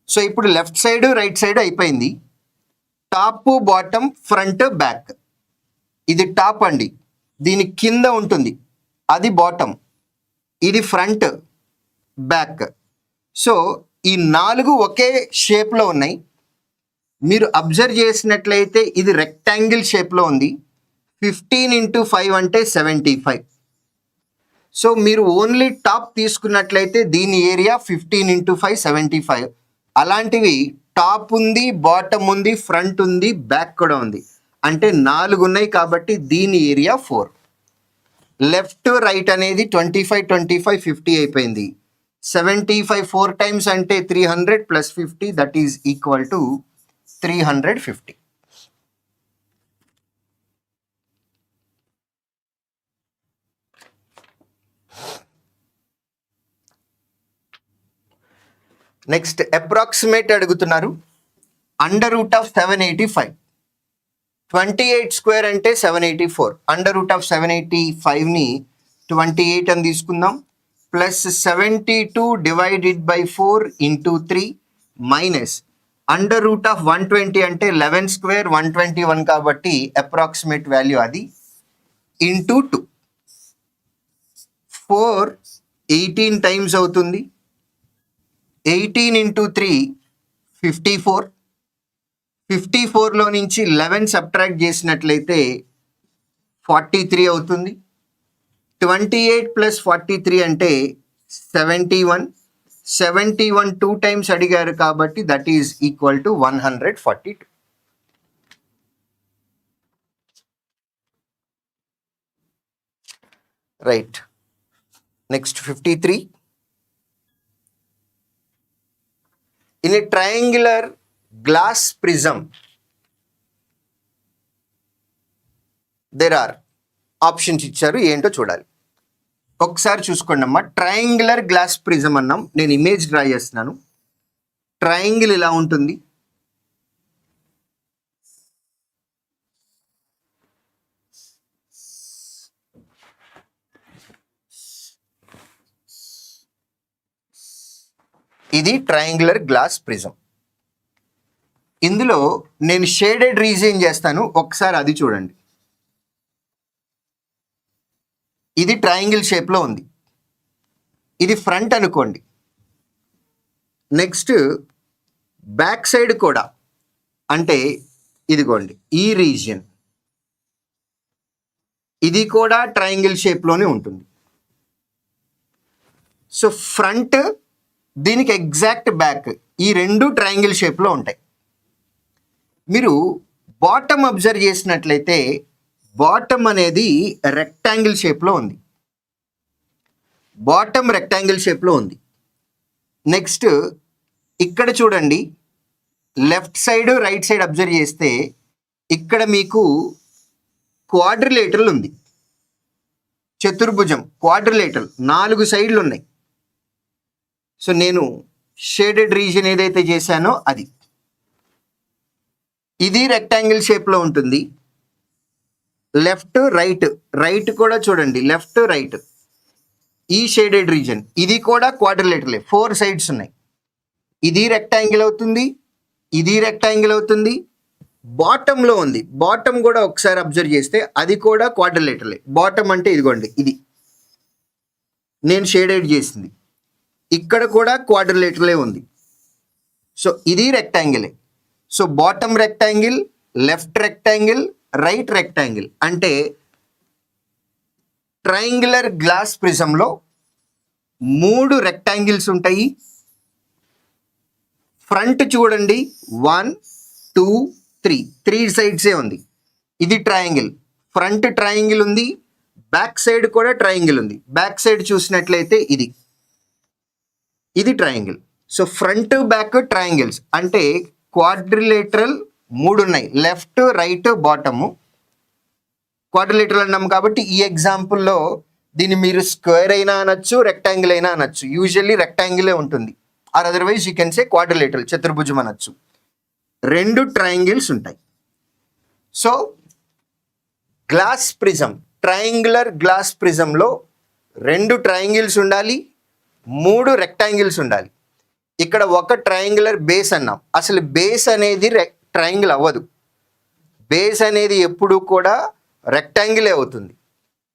సో ఇప్పుడు లెఫ్ట్ సైడ్ రైట్ సైడ్ అయిపోయింది. Top bottom front back. ఇది టాప్ అండి, దీని కింద ఉంటుంది, అది బాటమ్, ఇది ఫ్రంట్ బ్యాక్. సో ఈ 4 ఒకే షేప్లో ఉన్నాయి. మీరు అబ్జర్వ్ చేసినట్లయితే ఇది రెక్టాంగిల్ షేప్లో ఉంది. 15 into 5 అంటే 75. సో మీరు ఓన్లీ టాప్ తీసుకున్నట్లయితే దీని ఏరియా 15 into 5 75. అలాంటివి టాప్ ఉంది, బాటమ్ ఉంది, ఫ్రంట్ ఉంది, బ్యాక్ కూడా ఉంది. అంటే 4 ఉన్నాయి కాబట్టి దీని ఏరియా 4. లెఫ్ట్ రైట్ అనేది 25 25 50 అయిపోయింది. 75 4 times అంటే 300 plus 50, that is equal to 350. Next approximate అడుగుతున్నారు. √785. 28² అంటే 784. √785ని 28 అని తీసుకుందాం. Plus 72 divided by 4 into 3 minus under root of 120 అంటే 11 స్క్వేర్ 121 కాబట్టి అప్రాక్సిమేట్ వాల్యూ అది ఇంటూ 2. 4 18 టైమ్స్ అవుతుంది. 18 ఇంటూ 3 54. 54లో నుంచి 11 సబ్ట్రాక్ట్ చేసినట్లయితే 43 అవుతుంది. 28 ప్లస్ 43 అంటే 71. 71 2 టైమ్స్ అడిగారు కాబట్టి that is equal to 142. Right. Next 53. In a triangular glass prism there are options ఇచ్చారు, ఏంటో చూడాలి. ఒకసారి చూసుకోండి అమ్మా. ట్రయాంగులర్ గ్లాస్ ప్రిజం అన్నాం. నేను ఇమేజ్ డ్రా చేస్తున్నాను. ట్రయాంగిల్ ఇలా ఉంటుంది. ఇది ట్రయాంగులర్ గ్లాస్ ప్రిజం. ఇందులో నేను షేడెడ్ రీజియన్ చేస్తాను, ఒకసారి అది చూడండి. ఇది ట్రయాంగిల్ షేప్లో ఉంది. ఇది ఫ్రంట్ అనుకోండి. నెక్స్ట్ బ్యాక్ సైడ్ కూడా, అంటే ఇదిగోండి ఈ రీజియన్, ఇది కూడా ట్రయాంగిల్ షేప్లోనే ఉంటుంది. సో ఫ్రంట్, దీనికి ఎగ్జాక్ట్ బ్యాక్, ఈ రెండు ట్రయాంగిల్ షేప్లో ఉంటాయి. మీరు బాటమ్ అబ్జర్వ్ చేసినట్లయితే బాటమ్ అనేది రెక్టాంగిల్ షేప్లో ఉంది. బాటమ్ రెక్టాంగిల్ షేప్లో ఉంది. నెక్స్ట్ ఇక్కడ చూడండి, left side right side observe చేస్తే ఇక్కడ మీకు క్వాడ్రిలేటరల్ ఉంది. చతుర్భుజం క్వాడ్రిలేటరల్ 4 సైడ్లు ఉన్నాయి. సో నేను షేడెడ్ రీజియన్ ఏదైతే చేశానో అది, ఇది రెక్టాంగిల్ షేప్లో ఉంటుంది. లెఫ్ట్ రైట్, రైట్ కూడా చూడండి, లెఫ్ట్ రైట్ ఈ షేడెడ్ రీజియన్, ఇది కూడా క్వాడ్రిలేటరల్, 4 సైడ్స్ ఉన్నాయి. ఇది రెక్టాంగిల్ అవుతుంది, ఇది రెక్టాంగిల్ అవుతుంది. బాటంలో ఉంది, బాటమ్ కూడా ఒకసారి అబ్జర్వ్ చేస్తే అది కూడా క్వాడ్రిలేటరల్. బాటమ్ అంటే ఇదిగోండి, ఇది నేను షేడెడ్ చేసింది. ఇక్కడ కూడా క్వాడ్రిలేటరలే ఉంది. సో ఇది రెక్టాంగిలే. So bottom rectangle, left rectangle, right rectangle. అంటే ట్రయాంగులర్ గ్లాస్ ప్రిజంలో 3 రెక్టాంగిల్స్ ఉంటాయి. ఫ్రంట్ చూడండి 1 2 3 సైడ్సే ఉంది. ఇది ట్రయాంగిల్, ఫ్రంట్ ట్రయాంగిల్ ఉంది, బ్యాక్ సైడ్ కూడా ట్రయాంగిల్ ఉంది. బ్యాక్ సైడ్ చూసినట్లయితే ఇది triangle. So front back triangles అంటే క్వాడ్రిలేటరల్ 3 ఉన్నాయి, లెఫ్ట్ రైట్ బాటము. క్వాడ్రిలేటరల్ అన్నాం కాబట్టి ఈ ఎగ్జాంపుల్లో దీన్ని మీరు స్క్వేర్ అయినా అనొచ్చు, రెక్టాంగిల్ అయినా అనొచ్చు. యూజువల్లీ రెక్టాంగిలే ఉంటుంది, or otherwise you can say quadrilateral, చతుర్భుజం అనొచ్చు. 2 ట్రయాంగిల్స్ ఉంటాయి. So glass prism, triangular glass ప్రిజంలో 2 ట్రయాంగిల్స్ ఉండాలి, 3 రెక్టాంగిల్స్ ఉండాలి. ఇక్కడ ఒక ట్రయాంగులర్ బేస్ అన్నాం. అసలు బేస్ అనేది ట్రయాంగిల్ అవ్వదు. బేస్ అనేది ఎప్పుడు కూడా రెక్టాంగిలే అవుతుంది.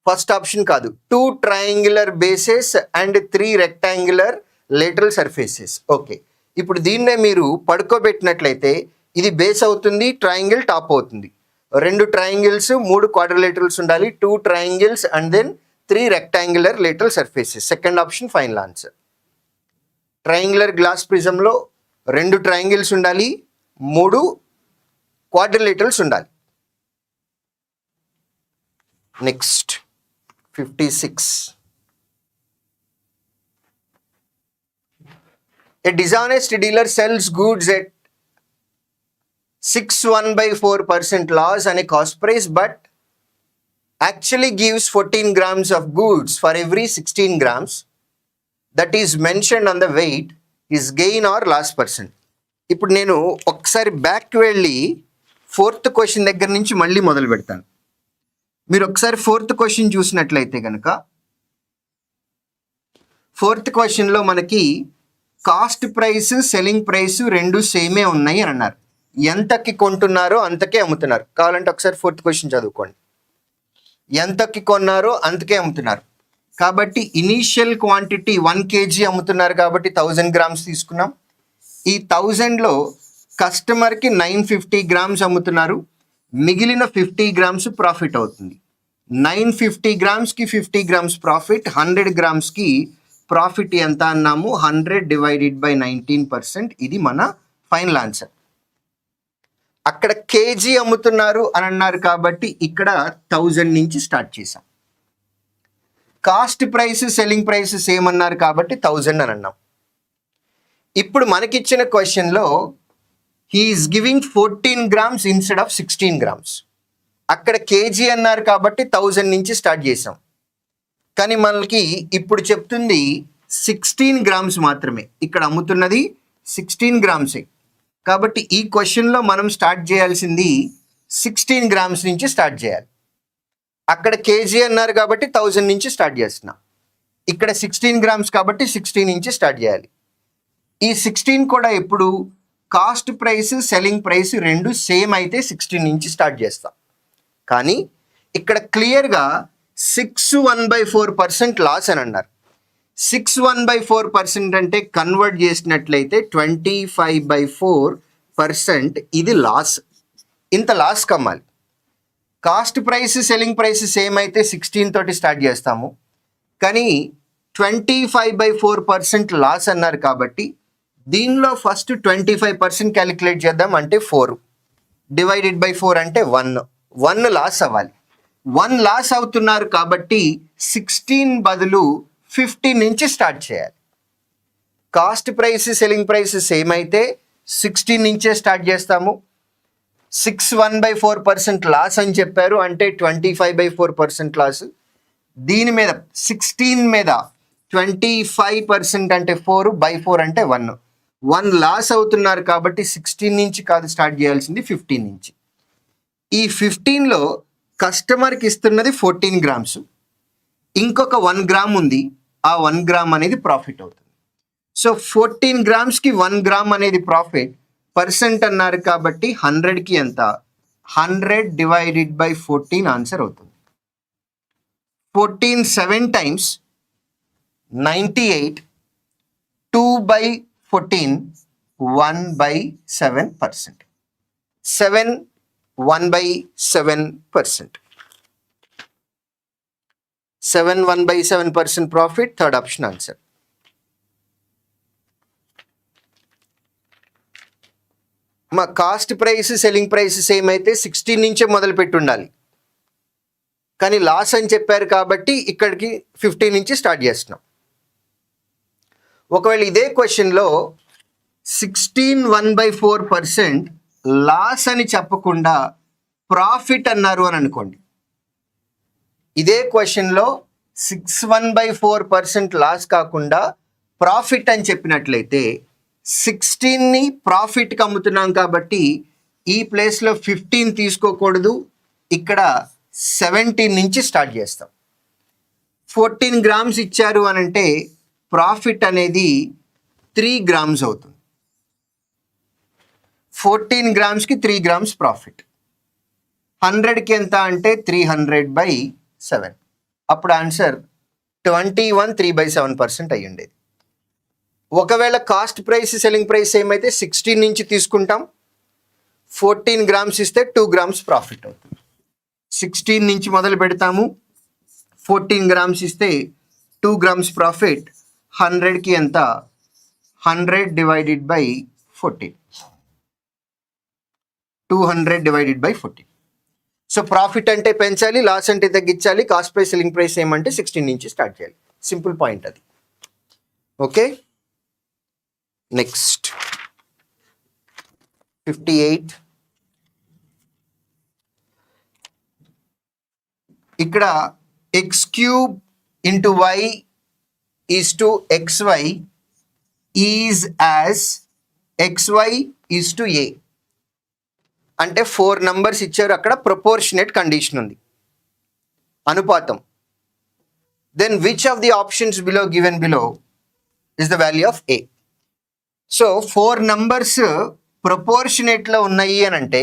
ఫస్ట్ ఆప్షన్ కాదు. 2 triangular bases and 3 rectangular lateral surfaces. Okay, ఇప్పుడు దీన్నే మీరు పడుకోబెట్టినట్లయితే ఇది బేస్ అవుతుంది, ట్రయాంగిల్ టాప్ అవుతుంది. 2 ట్రయాంగిల్స్, 3 క్వాడ్రిలేటరల్స్ ఉండాలి, 2 triangles and then 3 rectangular lateral surfaces. Second option final answer. Triangular glass ప్రిజంలో 2 ట్రయాంగిల్స్ ఉండాలి, 3 క్వాడ్రిలేటరల్స్ ఉండాలి. Next 56. A dishonest dealer sells goods at 6.1/4% loss on a cost price but actually gives 14 grams of goods for every 16 grams that is mentioned on the weight. Is gain or loss percent? ఇప్పుడు నేను ఒకసారి back వెళ్ళి 4th question దగ్గర నుంచి మళ్ళీ మొదలు పెడతాను. మీరు ఒకసారి 4th క్వశ్చన్ చూసినట్లయితే కనుక 4th క్వశ్చన్లో మనకి కాస్ట్ ప్రైస్ సెల్లింగ్ ప్రైస్ రెండు సేమే ఉన్నాయి అని అన్నారు. ఎంతకి కొంటున్నారో అంతకే అమ్ముతున్నారు. కావాలంటే ఒకసారి 4th క్వశ్చన్ చదువుకోండి. ఎంతకి కొన్నారో అంతకే అమ్ముతున్నారు. కాబట్టి ఇనీషియల్ క్వాంటిటీ 1 kg అమ్ముతున్నారు కాబట్టి 1000 grams తీసుకున్నాం. ఈ 1000లో కస్టమర్కి 950 grams అమ్ముతున్నారు. మిగిలిన 50 grams ప్రాఫిట్ అవుతుంది. 950 gramsకి 50 grams ప్రాఫిట్, 100 gramsకి ప్రాఫిట్ ఎంత అన్నాము? 100 divided by 19%. ఇది మన ఫైనల్ ఆన్సర్. అక్కడ కేజీ అమ్ముతున్నారు అని అన్నారు కాబట్టి ఇక్కడ 1000 నుంచి స్టార్ట్ చేసాం. Cost price selling price same అన్నారు కాబట్టి 1000 అని అన్నాం. ఇప్పుడు మనకిచ్చిన క్వశ్చన్లో he is giving 14 grams instead of 16 grams. అక్కడ కేజీ అన్నారు కాబట్టి 1000 నుంచి స్టార్ట్ చేసాం. కానీ మనకి ఇప్పుడు చెప్తుంది 16 grams మాత్రమే. ఇక్కడ అమ్ముతున్నది 16 grams. కాబట్టి ఈ క్వశ్చన్లో మనం స్టార్ట్ చేయాల్సింది 16 grams నుంచి స్టార్ట్ చేయాలి. అక్కడ కేజీ అన్నారు కాబట్టి 1000 నుంచి స్టార్ట్ చేస్తున్నాం. ఇక్కడ 16 grams కాబట్టి 16 నుంచి స్టార్ట్ చేయాలి. ఈ 16 కూడా ఎప్పుడు కాస్ట్ ప్రైస్ సెల్లింగ్ ప్రైస్ రెండు సేమ్ అయితే 16 నుంచి స్టార్ట్ చేస్తాం. కానీ ఇక్కడ క్లియర్గా 6 1/4% లాస్ అని అన్నారు. 6 1/4% అంటే కన్వర్ట్ చేసినట్లయితే 25/4% ఇది లాస్. ఇంత లాస్ కమ్మాలి. Cost price selling price same అయితే 16 తోటి స్టార్ట్ చేస్తాము. కానీ 25/4% లాస్ అన్నారు కాబట్టి దీనిలో ఫస్ట్ 25% క్యాలిక్యులేట్ చేద్దాం. అంటే 4 డివైడెడ్ బై 4 అంటే 1 లాస్ అవ్వాలి. 1 లాస్ అవుతున్నారు కాబట్టి 16 బదులు 50 నుంచి స్టార్ట్ చేయాలి. Cost price selling price same అయితే 16 నుంచే స్టార్ట్ చేస్తాము. 6 1/4% లాస్ అని చెప్పారు అంటే 25/4% లాస్. దీని మీద 16 మీద 25% అంటే 4/4 అంటే 1 లాస్ అవుతున్నారు కాబట్టి 16 నుంచి కాదు స్టార్ట్ చేయాల్సింది 15 నుంచి. ఈ 15లో కస్టమర్కి ఇస్తున్నది 14 grams. ఇంకొక 1 gram ఉంది. ఆ 1 gram అనేది ప్రాఫిట్ అవుతుంది. సో 14 gramsకి 1 gram అనేది ప్రాఫిట్. పర్సెంట్ అన్నారు కాబట్టి 100కి ఎంత? 100 డివైడెడ్ బై 14 ఆన్సర్ అవుతుంది. 14 7 times 98. 2/14 1/7%. 7 1/7%. 7 1/7% profit. Third option answer. మా cost price selling price same అయితే 16 నుంచే మొదలు పెట్టి ఉండాలి. కానీ లాస్ అని చెప్పారు కాబట్టి ఇక్కడికి 15 నుంచి స్టార్ట్ చేస్తున్నాం. ఒకవేళ ఇదే క్వశ్చన్లో 16 1/4% లాస్ అని చెప్పకుండా ప్రాఫిట్ అన్నారు అని అనుకోండి. ఇదే క్వశ్చన్లో 6 1/4% లాస్ కాకుండా ప్రాఫిట్ అని చెప్పినట్లయితే 16ని ప్రాఫిట్కి అమ్ముతున్నాం కాబట్టి ఈ ప్లేస్లో 15 తీసుకోకూడదు. ఇక్కడ 17 నుంచి స్టార్ట్ చేస్తాం. 14 grams ఇచ్చారు అని అంటే ప్రాఫిట్ అనేది 3 grams అవుతుంది. 14 gramsకి 3 grams ప్రాఫిట్. 100కి ఎంత అంటే 300/7. అప్పుడు ఆన్సర్ 21 3/7% అయ్యి ఉండేది. ఒకవేళ కాస్ట్ ప్రైస్ సెల్లింగ్ ప్రైస్ ఏమైతే 16 నుంచి తీసుకుంటాం. 14 grams ఇస్తే 2 grams ప్రాఫిట్ అవుతుంది. 16 నుంచి మొదలు పెడతాము. 14 grams ఇస్తే 2 grams ప్రాఫిట్. 100కి ఎంత? 100 divided by 14. 200 divided by 14. So profit అంటే పెంచాలి, లాస్ అంటే తగ్గించాలి. కాస్ట్ ప్రైస్ సెల్లింగ్ ప్రైస్ ఏమంటే 16 నుంచి స్టార్ట్ చేయాలి. సింపుల్ పాయింట్ అది. Okay, next 58. ఇక్కడ x³ into y is to xy is as xy is to a. అంటే 4 numbers ఇచ్చారు. అక్కడ ప్రపోర్షనేట్ కండిషన్ ఉంది, అనుపాతం. Then which of the options below given below is the value of a. So 4 numbers ప్రపోర్షనేట్లో ఉన్నాయి అని అంటే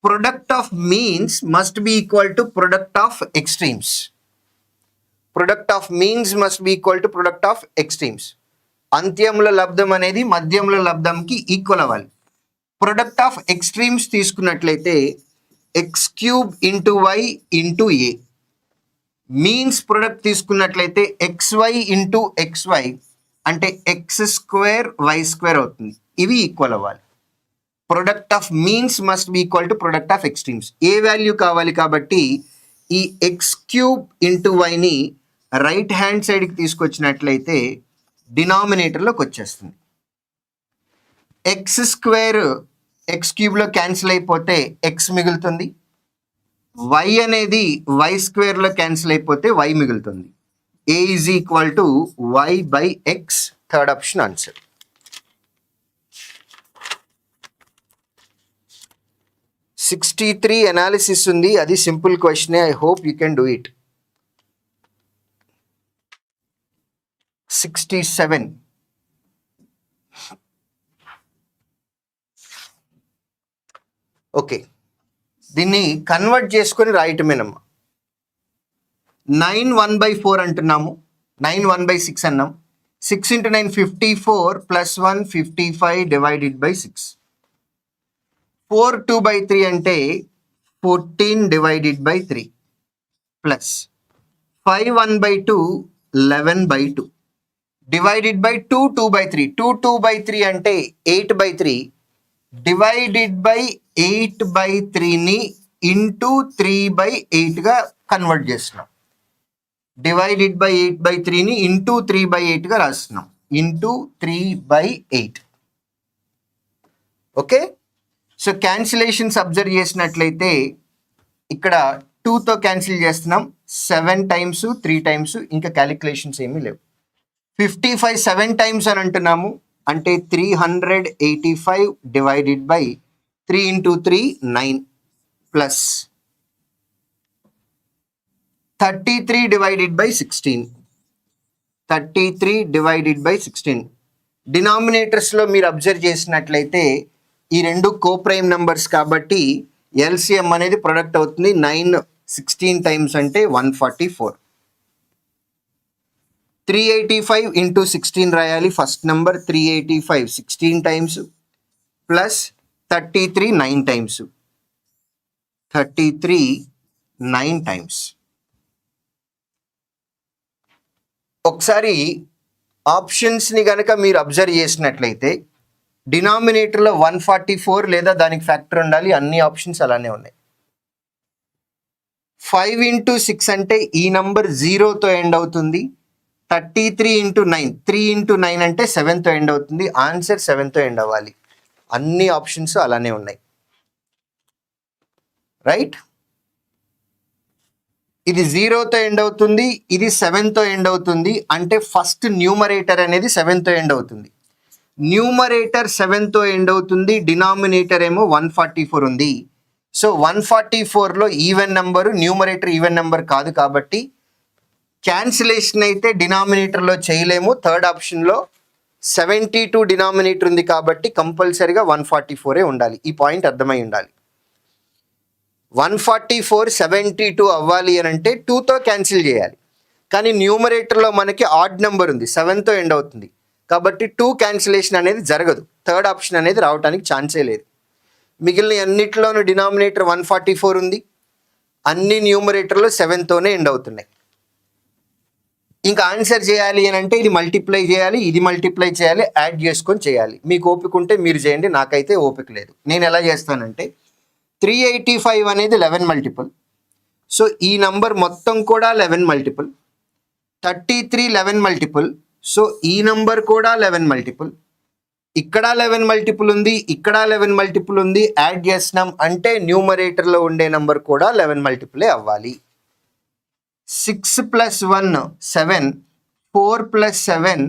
product of means must be equal to product of extremes. Product of means must be equal to product of extremes. అంత్యముల లబ్ధం అనేది మధ్యముల లబ్ధంకి equal అవ్వాలి. ప్రొడక్ట్ ఆఫ్ ఎక్స్ట్రీమ్స్ తీసుకున్నట్లయితే x cube into y into a. Means product తీసుకున్నట్లయితే x y into x y అంటే X square y square అవుతుంది. ఇవి ఈక్వల్ అవ్వాలి. Product of means must be equal to product of extremes. A value కావాలి కాబట్టి ఈ x cube into వైని right hand సైడ్కి తీసుకొచ్చినట్లయితే డినామినేటర్లోకి వచ్చేస్తుంది. ఎక్స్ స్క్వేర్ ఎక్స్ క్యూబ్లో క్యాన్సిల్ అయిపోతే ఎక్స్ మిగులుతుంది. వై అనేది వై స్క్వేర్లో క్యాన్సిల్ అయిపోతే వై మిగులుతుంది. A is equal to y by x. Third option answer. (63) analysis ఉంది, అది సింపుల్ క్వశ్చనే. I hope you can do it. 67. Okay, దీన్ని కన్వర్ట్ చేసుకొని రాయటమేనమ్మా. 9 1/4 అంటున్నాము, 9 1/6 అన్నాం. 6 × 9 54 + 1 55 డివైడెడ్ బై 6. 4 2/3 అంటే 14 divided by 3 plus 5 1/2 11/2 divided by 2 2/3. 2 2/3 అంటే 8/3 డివైడెడ్ బై 8/3ని ఇంటూ 3/8గా కన్వర్ట్ చేస్తున్నాం. డివైడెడ్ బై 8/3ని ఇంటూ 3/8గా రాస్తున్నాం. Into 3/8. Okay, so cancellations observe చేసినట్లయితే ఇక్కడ 2తో క్యాన్సిల్ చేస్తున్నాం. 7 టైమ్స్ 3 టైమ్స్, ఇంకా క్యాలిక్యులేషన్స్ ఏమీ లేవు. 55 7 టైమ్స్ అని అంటున్నాము అంటే 385 divided by 3 × 3 9 plus 33 divided by 16. 33 divided by 16. డినామినేటర్స్లో మీరు అబ్జర్వ్ చేసినట్లయితే ఈ రెండు కోప్రైమ్ నంబర్స్ కాబట్టి ఎల్సిఎం అనేది ప్రొడక్ట్ అవుతుంది. 9 16 టైమ్స్ అంటే 144. 385 × 16 రాయాలి. First number 385 16 times plus 33 9 times. 33 9 times. ఒకసారి ఆప్షన్స్ని కనుక మీరు అబ్జర్వ్ చేసినట్లయితే డినామినేటర్లో 144 లేదా దానికి ఫ్యాక్టర్ ఉండాలి. అన్ని ఆప్షన్స్ అలానే ఉన్నాయి. 5 × 6 అంటే ఈ నంబర్ 0తో ఎండ్ అవుతుంది. 33 × 9 3 × 9 అంటే 7తో ఎండ్ అవుతుంది. ఆన్సర్ 7తో ఎండ్ అవ్వాలి. అన్ని ఆప్షన్స్ అలానే ఉన్నాయి. రైట్, ఇది 0తో ఎండ్ అవుతుంది, ఇది 7తో ఎండ్ అవుతుంది. అంటే ఫస్ట్ న్యూమరేటర్ అనేది 7తో ఎండ్ అవుతుంది. న్యూమరేటర్ 7తో ఎండ్ అవుతుంది, డినామినేటర్ ఏమో 144 ఉంది. సో 144లో even number, numerator even number కాదు కాబట్టి క్యాన్సిలేషన్ అయితే డినామినేటర్లో చేయలేము. థర్డ్ ఆప్షన్లో 72 డినామినేటర్ ఉంది కాబట్టి కంపల్సరీగా 144 ఉండాలి. ఈ పాయింట్ అర్థమై ఉండాలి. 144 72 అవ్వాలి అని అంటే 2తో క్యాన్సిల్ చేయాలి. కానీ న్యూమరేటర్లో మనకి ఆడ్ నెంబర్ ఉంది, 7తో ఎండ్ అవుతుంది కాబట్టి 2 క్యాన్సిలేషన్ అనేది జరగదు. థర్డ్ ఆప్షన్ అనేది రావడానికి ఛాన్సే లేదు. మిగిలిన అన్నిటిలోనూ డినామినేటర్ 144 ఉంది, అన్ని న్యూమరేటర్లో 7తోనే ఎండ్ అవుతున్నాయి. ఇంకా ఆన్సర్ చేయాలి అని అంటే ఇది మల్టిప్లై చేయాలి, ఇది మల్టిప్లై చేయాలి, యాడ్ చేసుకొని చేయాలి. మీకు ఓపిక ఉంటే మీరు చేయండి, నాకైతే ఓపిక లేదు. నేను ఎలా చేస్తానంటే 385 అనేది 11 మల్టిపుల్. సో ఈ నంబర్ మొత్తం కూడా 11 మల్టిపుల్. 33 11 మల్టిపుల్. సో ఈ నంబర్ కూడా 11 మల్టిపుల్. ఇక్కడ 11 మల్టిపుల్ ఉంది, ఇక్కడ 11 మల్టిపుల్ ఉంది. యాడ్ చేస్తున్నాం అంటే న్యూమరేటర్లో ఉండే నంబర్ కూడా 11 మల్టిపులే అవ్వాలి. 6 + 1 7, 4 + 7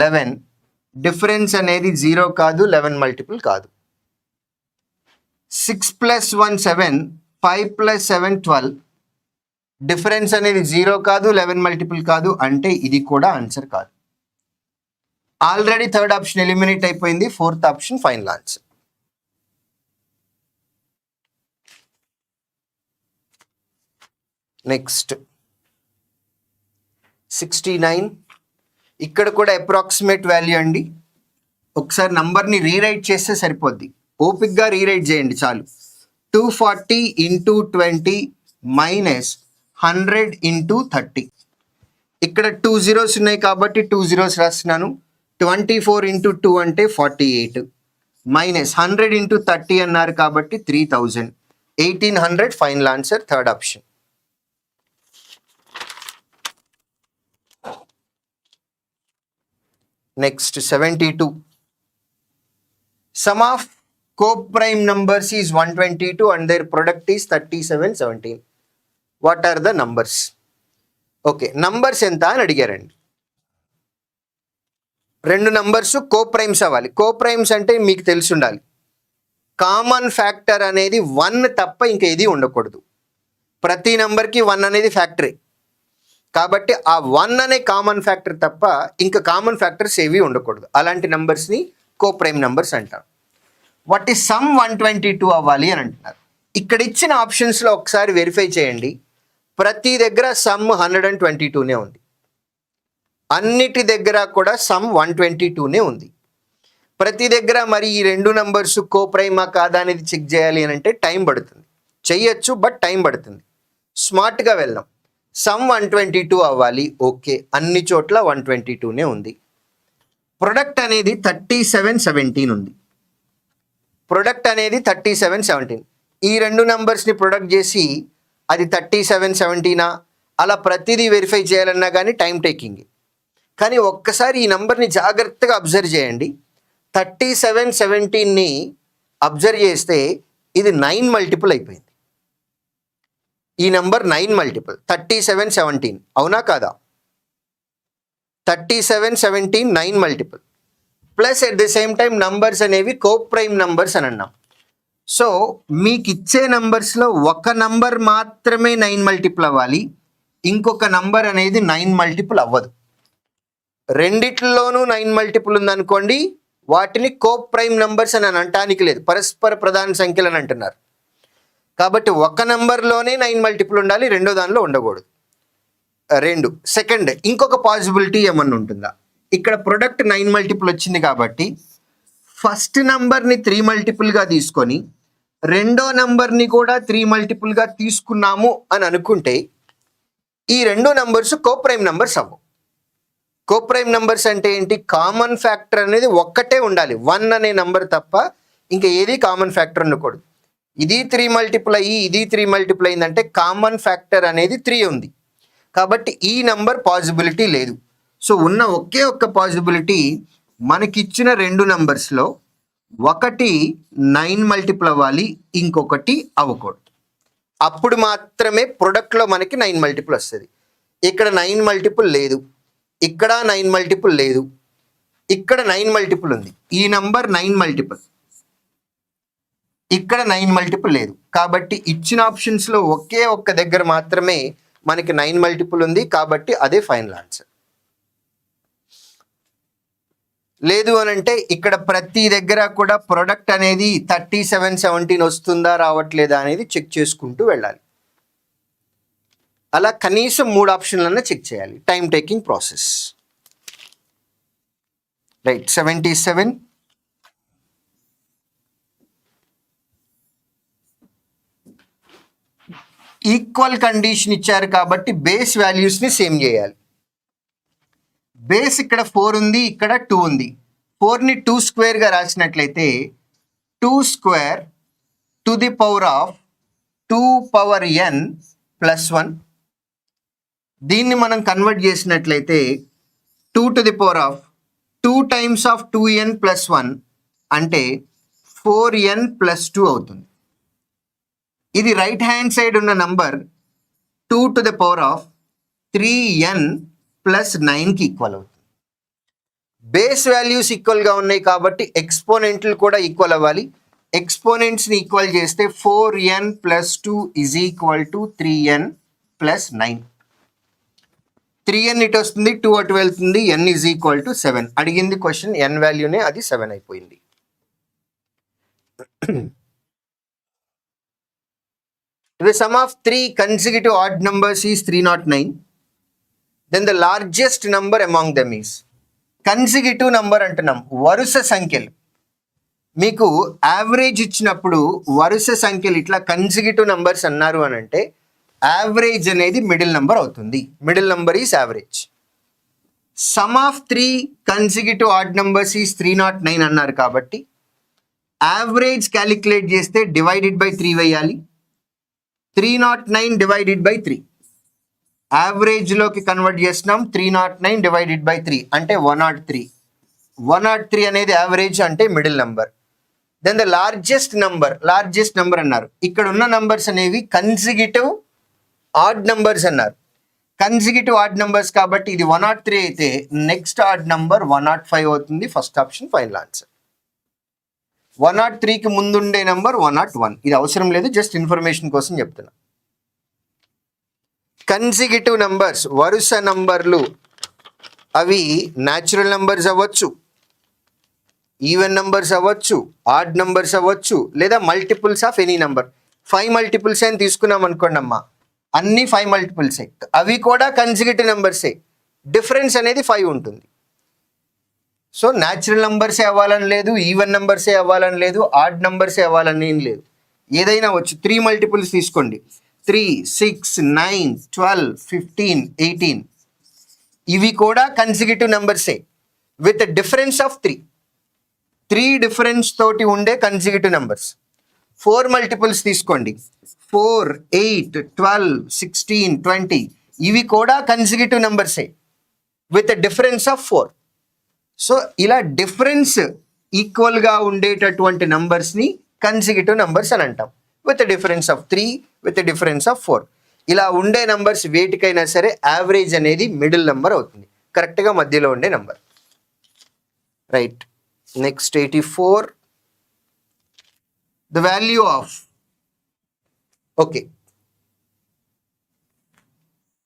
11. డిఫరెన్స్ అనేది 0 కాదు, 11 మల్టిపుల్ కాదు. 6 + 1 7, 5 + 7 12. డిఫరెన్స్ అనేది 0 కాదు, 11 మల్టిపుల్ కాదు. అంటే ఇది కూడా ఆన్సర్ కాదు. ఆల్రెడీ థర్డ్ ఆప్షన్ ఎలిమినేట్ అయిపోయింది, fourth option final answer. Next 69, ఇక్కడ కూడా అప్రాక్సిమేట్ వాల్యూ అండి. ఒకసారి నంబర్ని రీరైట్ చేస్తే సరిపోద్ది, ఓపిక్గా రీరైట్ చేయండి చాలు. 240 × 20 మైనస్ 100 × 30. ఇక్కడ 2 zeros ఉన్నాయి కాబట్టి 2 zeros రాస్తున్నాను. 24 × 2 అంటే 48 మైనస్ 100 × 30 అన్నారు కాబట్టి 3000. 1800 final answer, third option. Next 72. Sum of co-prime numbers is 122 and their product is 3717. What are the numbers? Okay, numbers ఎంత అని అడిగారండి. రెండు నంబర్స్ కోప్రైమ్స్ అవ్వాలి. కోప్రైమ్స్ అంటే మీకు తెలిసి ఉండాలి, కామన్ ఫ్యాక్టర్ అనేది 1 తప్ప ఇంకా ఏది ఉండకూడదు. ప్రతి నెంబర్కి 1 అనేది ఫ్యాక్టరీ కాబట్టి ఆ 1 అనే కామన్ ఫ్యాక్టర్ తప్ప ఇంకా కామన్ ఫ్యాక్టర్స్ ఏవి ఉండకూడదు. అలాంటి నెంబర్స్ని కోప్రైమ్ నెంబర్స్ అంటారు. వాటి సమ్ 122 అవ్వాలి అని అంటున్నారు. ఇక్కడ ఇచ్చిన ఆప్షన్స్లో ఒకసారి వెరిఫై చేయండి, ప్రతి దగ్గర సమ్ 122నే ఉంది, అన్నిటి దగ్గర కూడా సమ్ 122నే ఉంది. ప్రతి దగ్గర మరి ఈ రెండు నంబర్స్ కోప్రైమా కాదా అనేది చెక్ చేయాలి అని అంటే టైం పడుతుంది. చెయ్యొచ్చు, బట్ టైం పడుతుంది. స్మార్ట్గా వెళ్దాం. సమ్ 122 అవ్వాలి, ఓకే, అన్ని చోట్ల 122నే ఉంది. ప్రొడక్ట్ అనేది 3717 ఉంది. ప్రొడక్ట్ అనేది 3717. ఈ రెండు నంబర్స్ని ప్రొడక్ట్ చేసి అది 3717 అలా ప్రతిదీ వెరిఫై చేయాలన్నా కానీ టైం టేకింగ్. కానీ ఒక్కసారి ఈ నెంబర్ని జాగ్రత్తగా అబ్జర్వ్ చేయండి. 3717ని అబ్జర్వ్ చేస్తే ఇది 9 మల్టిపుల్ అయిపోయింది. ఈ నెంబర్ 9 మల్టిపుల్ 3717, అవునా కాదా? 3717 9 multiple plus at the same time numbers అనేవి కోప్రైమ్ నంబర్స్ అని అన్నాం. సో మీకు ఇచ్చే నంబర్స్లో ఒక నంబర్ మాత్రమే 9 మల్టిపుల్ అవ్వాలి, ఇంకొక నంబర్ అనేది 9 మల్టిపుల్ అవ్వదు. రెండిట్లోనూ 9 మల్టిపుల్ ఉందనుకోండి, వాటిని కోప్రైమ్ నంబర్స్ అని అనటానికి లేదు, పరస్పర ప్రధాన సంఖ్యలు అని అంటున్నారు. కాబట్టి ఒక నంబర్లోనే 9 మల్టిపుల్ ఉండాలి, రెండో దానిలో ఉండకూడదు. రెండు. సెకండ్, ఇంకొక పాసిబిలిటీ ఏమన్నా ఉంటుందా? ఇక్కడ ప్రొడక్ట్ 9 మల్టిపుల్ వచ్చింది కాబట్టి ఫస్ట్ నంబర్ని 3 మల్టిపుల్గా తీసుకొని రెండో నంబర్ని కూడా 3 మల్టిపుల్గా తీసుకున్నాము అని అనుకుంటే ఈ రెండు నంబర్స్ కోప్రైమ్ నంబర్స్ అవ్వవు. కోప్రైమ్ నంబర్స్ అంటే ఏంటి? కామన్ ఫ్యాక్టర్ అనేది ఒక్కటే ఉండాలి, 1 అనే నంబర్ తప్ప ఇంకా ఏది కామన్ ఫ్యాక్టర్ ఉండకూడదు. ఇది 3 మల్టిపుల్ అయ్యి ఇది 3 మల్టిపుల్ అయిందంటే కామన్ ఫ్యాక్టర్ అనేది 3 ఉంది కాబట్టి ఈ నంబర్ పాసిబిలిటీ లేదు. సో ఉన్న ఒకే ఒక్క పాసిబిలిటీ మనకిచ్చిన రెండు నంబర్స్లో ఒకటి 9 మల్టిపుల్ అవ్వాలి, ఇంకొకటి అవ్వకూడదు. అప్పుడు మాత్రమే ప్రొడక్ట్లో మనకి 9 మల్టిపుల్ వస్తుంది. ఇక్కడ 9 మల్టిపుల్ లేదు, ఇక్కడ 9 మల్టిపుల్ లేదు, ఇక్కడ 9 మల్టిపుల్ ఉంది. ఈ నంబర్ 9 మల్టిపుల్, ఇక్కడ 9 మల్టిపుల్ లేదు. కాబట్టి ఇచ్చిన ఆప్షన్స్లో ఒకే ఒక్క దగ్గర మాత్రమే మనకి 9 మల్టిపుల్ ఉంది కాబట్టి అదే ఫైనల్ ఆన్సర్. లేదు అని అంటే ఇక్కడ ప్రతి దగ్గర కూడా ప్రొడక్ట్ అనేది 3717 వస్తుందా రావట్లేదా అనేది చెక్ చేసుకుంటూ వెళ్ళాలి. అలా కనీసం 3 ఆప్షన్లన్నా చెక్ చేయాలి. Time taking process. Right. 77. Equal condition ఇచ్చారు కాబట్టి బేస్ వాల్యూస్ని సేమ్ చేయాలి. బేస్ ఇక్కడ 4 ఉంది, ఇక్కడ 2 ఉంది. 4ని 2 స్క్వేర్గా రాసినట్లయితే 2 square to the power of 2 power n plus 1. దీన్ని మనం కన్వర్ట్ చేసినట్లయితే 2 to the power of 2 times of 2n plus 1 అంటే 4n ప్లస్ 2 అవుతుంది. ఇది రైట్ హ్యాండ్ సైడ్ ఉన్న number 2 to the power of 3n plus 9కి ఈక్వల్ అవుతుంది. బేస్ వాల్యూస్ ఈక్వల్గా ఉన్నాయి కాబట్టి ఎక్స్పోనెంట్లు కూడా ఈక్వల్ అవ్వాలి. ఎక్స్పోనెంట్స్ని ఈక్వల్ చేస్తే 4n plus 2 is equal to 3n plus 9. 3n ఇటు వస్తుంది, 2 అటు వెళ్తుంది, n ఈజ్ ఈక్వల్ టు 7. అడిగింది క్వశ్చన్ n వాల్యూనే, అది 7 అయిపోయింది. The sum of 3 consecutive odd numbers is 309. Then the largest number among them is. Consecutive number అంటున్నాం, వరుస సంఖ్యలు. మీకు యావరేజ్ ఇచ్చినప్పుడు వరుస సంఖ్యలు ఇట్లా కన్సిక్యూటివ్ నంబర్స్ అన్నారు అని అంటే యావరేజ్ అనేది మిడిల్ నంబర్ అవుతుంది. Middle number is average. Some of 3 consecutive odd numbers is 309 అన్నారు కాబట్టి యావరేజ్ క్యాలిక్యులేట్ చేస్తే డివైడెడ్ బై 3 వేయాలి. 309 డివైడెడ్ బై 3 యావరేజ్లోకి కన్వర్ట్ చేస్తున్నాం. 309 డివైడెడ్ బై 3 అంటే 103. 103 అనేది యావరేజ్ అంటే middle number. Then the largest number అన్నారు. ఇక్కడ ఉన్న నంబర్స్ అనేవి కన్సిక్యూటివ్ ఆడ్ నంబర్స్ అన్నారు. కన్సిక్యూటివ్ ఆడ్ నంబర్స్ కాబట్టి ఇది 103 అయితే నెక్స్ట్ ఆడ్ నంబర్ 105 అవుతుంది. First option final answer. 103కి ముందుండే నంబర్ 101. ఇది అవసరం లేదు, జస్ట్ ఇన్ఫర్మేషన్ కోసం చెప్తున్నా. కన్సిక్యూటివ్ నంబర్స్ వరుస నంబర్లు అవి న్యాచురల్ నంబర్స్ అవ్వచ్చు, ఈవెన్ నంబర్స్ అవ్వచ్చు, ఆడ్ నంబర్స్ అవ్వచ్చు, లేదా multiples of any number. 5 multiples అని తీసుకున్నాం అనుకోండి అమ్మా, అన్ని 5 మల్టిపుల్సే, అవి కూడా కన్సిక్యూటివ్ నెంబర్సే. డిఫరెన్స్ అనేది 5 ఉంటుంది. సో న్యాచురల్ నంబర్సే అవ్వాలని లేదు, ఈవెన్ నంబర్సే అవ్వాలని లేదు, ఆడ్ నంబర్సే అవ్వాలని ఏం లేదు, ఏదైనా వచ్చు. 3 మల్టిపుల్స్ తీసుకోండి, 3, 6, 9, 12, 15, 18, ఇవి కూడా కన్సిక్యూటివ్ నెంబర్సే విత్ డిఫరెన్స్ ఆఫ్ 3 డిఫరెన్స్ తోటి ఉండే కన్సిక్యూటివ్ నెంబర్స్. 4 మల్టిపుల్స్ తీసుకోండి, 4, 8, 12, 16, 20, ఇవి కూడా కన్సిక్యూటివ్ నెంబర్సే విత్ డిఫరెన్స్ ఆఫ్ 4. సో ఇలా డిఫరెన్స్ ఈక్వల్గా ఉండేటటువంటి నంబర్స్ని కన్సిక్యూటివ్ నెంబర్స్ అని అంటాం. With difference of 3, with difference of 4, ఇలా ఉండే నంబర్స్ వేటికైనా సరే యావరేజ్ అనేది మిడిల్ నెంబర్ అవుతుంది, కరెక్ట్గా మధ్యలో ఉండే number. Right. Next 84. The value of, okay,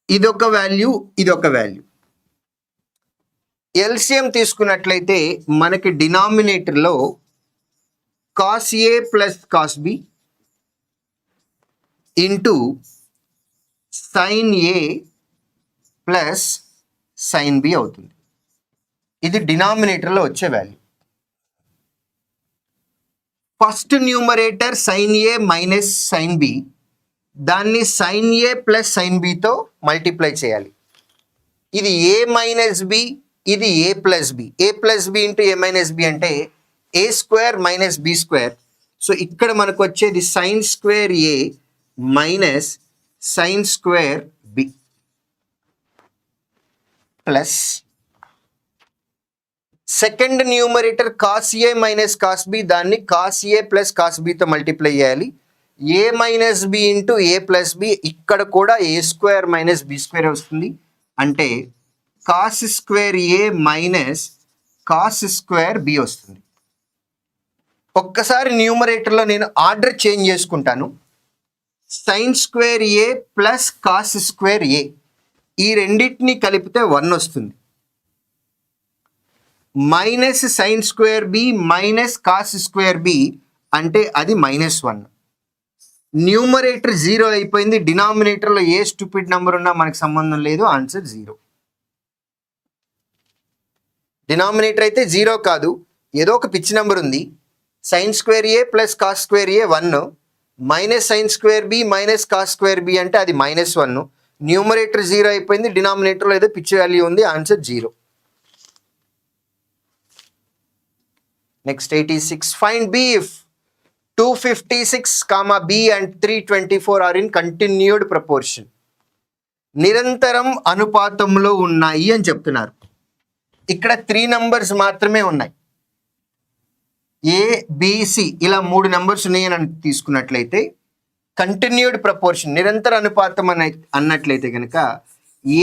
ఇదొక వాల్యూ, ఇదొక వాల్యూ. ఎల్సిఎం తీసుకున్నట్లయితే మనకి డినామినేటర్లో cos a plus cos b into sine a plus sine b అవుతుంది. ఇది డినామినేటర్లో వచ్చే value. First numerator sine a minus sine b, దాన్ని సైన్ ఏ ప్లస్ సైన్ బితో మల్టిప్లై చేయాలి. ఇది ఏ మైనస్ బి, ఇది a plus b. A plus b into a minus b అంటే a square minus b square. So ఇక్కడ మనకు వచ్చేది sine square a minus sine square b plus second numerator cos a minus cos b, దాన్ని cos a plus cos బితో multiply చేయాలి. A minus b into a plus b, ఇక్కడ కూడా a square minus b square వస్తుంది, అంటే cos square a minus cos square b వస్తుంది. ఒక్కసారి న్యూమరేటర్లో నేను ఆర్డర్ చేంజ్ చేసుకుంటాను. Sine square A plus cos square a, ఈ రెండింటిని కలిపితే 1 వస్తుంది. Minus sine square B minus cos square B అంటే అది -1. న్యూమరేటర్ 0 అయిపోయింది. డినామినేటర్లో ఏ స్టూపిడ్ నెంబర్ ఉన్నా మనకు సంబంధం లేదు, ఆన్సర్ 0. డినామినేటర్ అయితే 0 కాదు, ఏదో ఒక పిచ్చి నెంబర్ ఉంది. Sine square A plus cos square A 1, minus sine square B minus cos square B అంటే అది -1. న్యూమరేటర్ 0 అయిపోయింది, డినామినేటర్లో ఏదో పిచ్చి వాల్యూ ఉంది, answer 0. Next 86. Find B if 256, b and 324 are in continued proportion. నిరంతరం అనుపాతంలో ఉన్నాయి అని చెప్తున్నారు. ఇక్కడ 3 నంబర్స్ మాత్రమే ఉన్నాయి. ఏ బిసి ఇలా 3 నంబర్స్ ఉన్నాయని తీసుకున్నట్లయితే కంటిన్యూడ్ ప్రపోర్షన్, నిరంతర అనుపాతం అన్నట్లయితే కనుక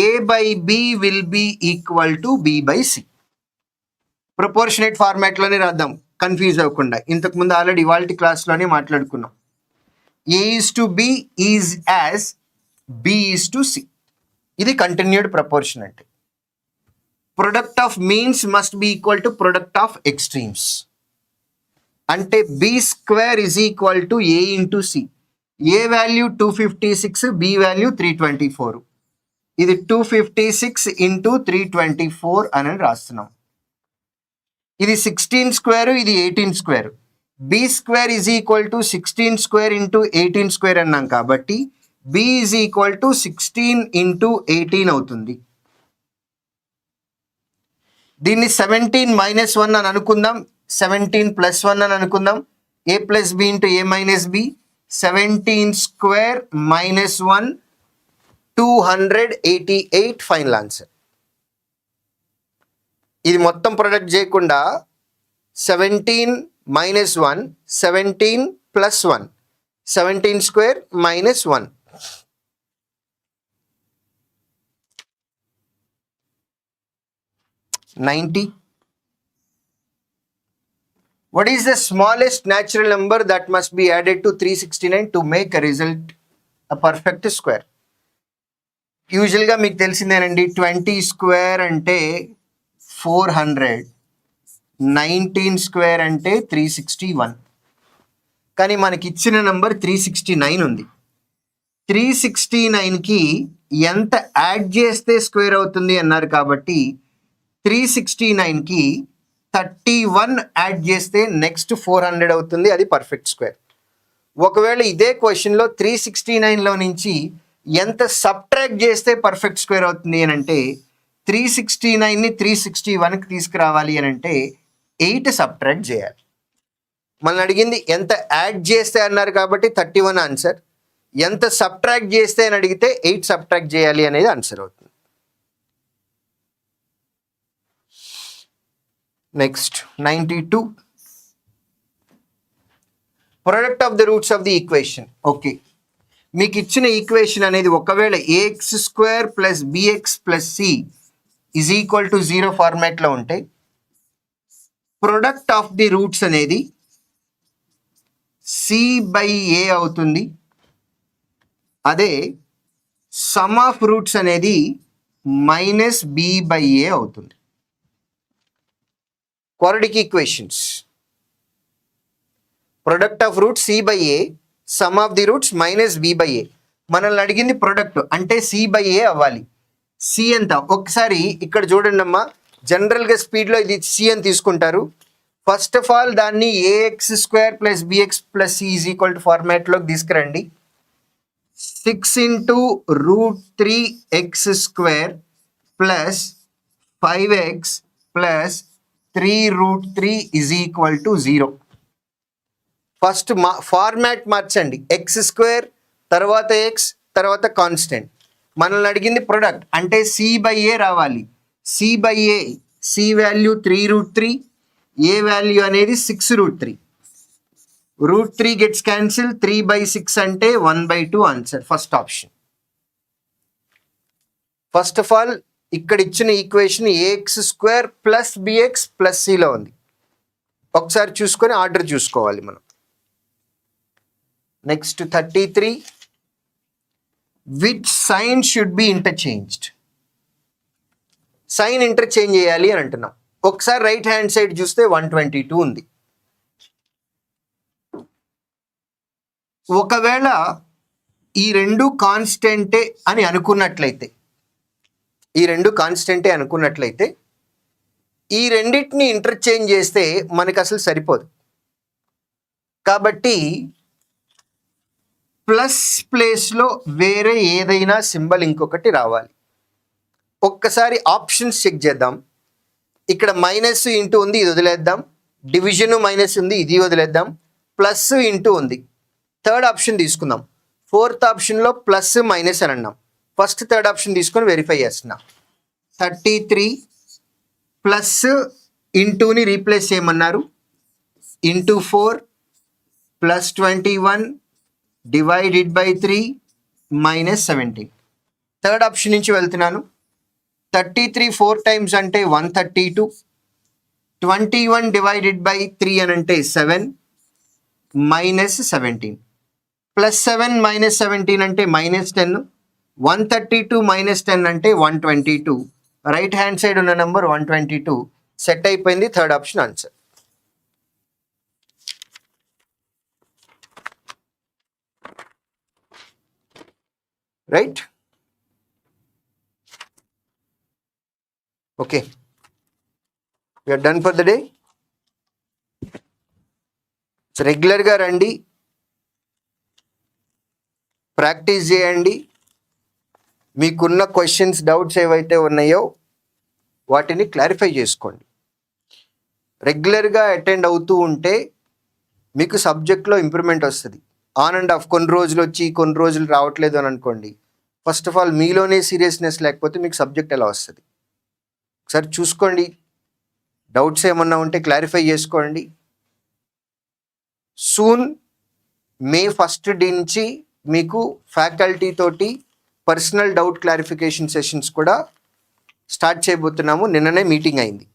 a by b will be equal to b by c. Proportionate ఫార్మాట్లోనే రాద్దాం కన్ఫ్యూజ్ అవ్వకుండా. ఇంతకుముందు ఆల్రెడీ ఇవాల్టి క్లాస్లోనే మాట్లాడుకున్నాం. A is to b is as b is to c. ఇది కంటిన్యూడ్ ప్రపోర్షన్ అంటే. Product of means must be equal to product of extremes. అంటే b square is equal to a into c. A value 256, b value 324. ఇది 256 into 324 అని రాస్తున్నాం. ఇది 16 square, ఇది 18 square. B square is equal to 16 square into 18 square అన్నాం కాబట్టి B is equal to 16 into 18 అవుతుంది. దీన్ని 17 మైనస్ 1 అని అనుకుందాం, 17 ప్లస్ 1 అని అనుకుందాం. A plus b into a minus b. 17 square minus 1 288 final answer. ఇది మొత్తం ప్రొడక్ట్ చేయకుండా 17 minus 1, 17 plus 1, 17 square minus 1. $90. What is the smallest natural number that must be added to 369 to make a result a perfect square? యూజువల్గా మీకు తెలిసిందేనండి, 20 square అంటే 400, 19 square అంటే 361. కానీ మనకి ఇచ్చిన నంబర్ 369 ఉంది. 369కి ఎంత యాడ్ చేస్తే స్క్వేర్ అవుతుంది అన్నారు కాబట్టి 369కి 31 యాడ్ చేస్తే నెక్స్ట్ 400 అవుతుంది, అది పర్ఫెక్ట్ స్క్వేర్. ఒకవేళ ఇదే క్వశ్చన్లో 369లో నుంచి ఎంత సబ్ట్రాక్ట్ చేస్తే పర్ఫెక్ట్ స్క్వేర్ అవుతుంది అని అంటే 369ని 361కి తీసుకురావాలి అని అంటే 8 సబ్ట్రాక్ట్ చేయాలి. మనం అడిగింది ఎంత యాడ్ చేస్తే అన్నారు కాబట్టి 31 ఆన్సర్. ఎంత సబ్ట్రాక్ట్ చేస్తే అని అడిగితే 8 సబ్ట్రాక్ట్ చేయాలి అనేది ఆన్సర్ అవుతుంది. Next 92. Product of the roots of the equation. Okay, మీకు ఇచ్చిన ఈక్వేషన్ అనేది ఒకవేళ a x square plus b x plus c is equal to 0 ఫార్మాట్లో ఉంటే ప్రొడక్ట్ ఆఫ్ ది రూట్స్ అనేది సి బై ఏ అవుతుంది. అదే సమ్ ఆఫ్ రూట్స్ అనేది మైనస్ బి బై ఏ అవుతుంది. Quadratic equations. Product of root c by a, sum of the roots minus b by a. మనల్ని అడిగింది product అంటే c by ఏ అవ్వాలి. C ఎంత ఒకసారి ఇక్కడ చూడండి అమ్మా, జనరల్గా స్పీడ్లో ఇది సి అని తీసుకుంటారు. ఫస్ట్ ఆఫ్ ఆల్ దాన్ని a x square plus b x plus c is equal to ఫార్మాట్లోకి తీసుకురండి. 6 into √3x square plus 5x plus 3√3 is equal to 0. First format మార్చండి. ఎక్స్ స్క్వేర్ తర్వాత ఎక్స్ తర్వాత కాన్స్టెంట్. మనల్ని అడిగింది ప్రొడక్ట్ అంటే సి బై ఏ రావాలి. C by a, c value 3√3, a value అనేది 6√3. √3 గెట్స్ క్యాన్సిల్, 3/6 అంటే 1/2 answer. First option. First of all ఇక్కడ ఇచ్చిన equation a x square plus b x plus సిలో ఉంది. ఒకసారి చూసుకొని ఆర్డర్ చూసుకోవాలి మనం. Next 33. Which sign should be interchanged. Sign interchange చేయాలి అని అంటున్నాం. ఒకసారి రైట్ హ్యాండ్ సైడ్ చూస్తే 122 ఉంది. ఒకవేళ ఈ రెండు కాన్స్టెంటే అని అనుకున్నట్లయితే, ఈ రెండు కాన్స్టెంటే అనుకున్నట్లయితే ఈ రెండింటిని ఇంటర్చేంజ్ చేస్తే మనకు అసలు సరిపోదు. కాబట్టి ప్లస్ ప్లేస్లో వేరే ఏదైనా సింబల్ ఇంకొకటి రావాలి. ఒక్కసారి ఆప్షన్స్ చెక్ చేద్దాం. ఇక్కడ మైనస్ ఇంటూ ఉంది, ఇది వదిలేద్దాం. డివిజన్ మైనస్ ఉంది, ఇది వదిలేద్దాం. ప్లస్ ఇంటూ ఉంది. థర్డ్ ఆప్షన్ తీసుకుందాం. ఫోర్త్ ఆప్షన్లో ప్లస్ మైనస్ అని అన్నాం. ఫస్ట్ థర్డ్ ఆప్షన్ తీసుకొని వెరిఫై చేస్తున్నాం. 33 ప్లస్ ఇంటూని రీప్లేస్ చేయమన్నారు. Into 4 plus 21 divided by 3 minus 17. Third option నుంచి వెళ్తున్నాను. 33 4 టైమ్స్ అంటే 132. 21 డివైడెడ్ బై 3 అని అంటే 7 మైనస్ 17. ప్లస్ 7 మైనస్ 17 అంటే మైనస్ 10. 132 మైనస్ 10 అంటే 122. రైట్ హ్యాండ్ సైడ్ ఉన్న నెంబర్ 122. సెట్ అయిపోయింది. Third option answer. Right. Okay, we're done for the day. రెగ్యులర్గా రండి, ప్రాక్టీస్ చేయండి. మీకున్న క్వశ్చన్స్, డౌట్స్ ఏవైతే ఉన్నాయో వాటిని క్లారిఫై చేసుకోండి. రెగ్యులర్గా అటెండ్ అవుతూ ఉంటే మీకు సబ్జెక్ట్లో ఇంప్రూవ్మెంట్ వస్తుంది. ఆన్ అండ్ ఆఫ్ కొన్ని రోజులు వచ్చి కొన్ని రోజులు రావట్లేదు అని అనుకోండి, ఫస్ట్ ఆఫ్ ఆల్ మీలోనే సీరియస్నెస్ లేకపోతే మీకు సబ్జెక్ట్ ఎలా వస్తుంది? ఒకసారి చూసుకోండి. డౌట్స్ ఏమన్నా ఉంటే క్లారిఫై చేసుకోండి. సూన్ మే 1 నుంచి మీకు ఫ్యాకల్టీ తోటి పర్సనల్ డౌట్ క్లారిఫికేషన్ సెషన్స్ కూడా స్టార్ట్ చేయబోతున్నాము. నిన్ననే మీటింగ్ అయింది.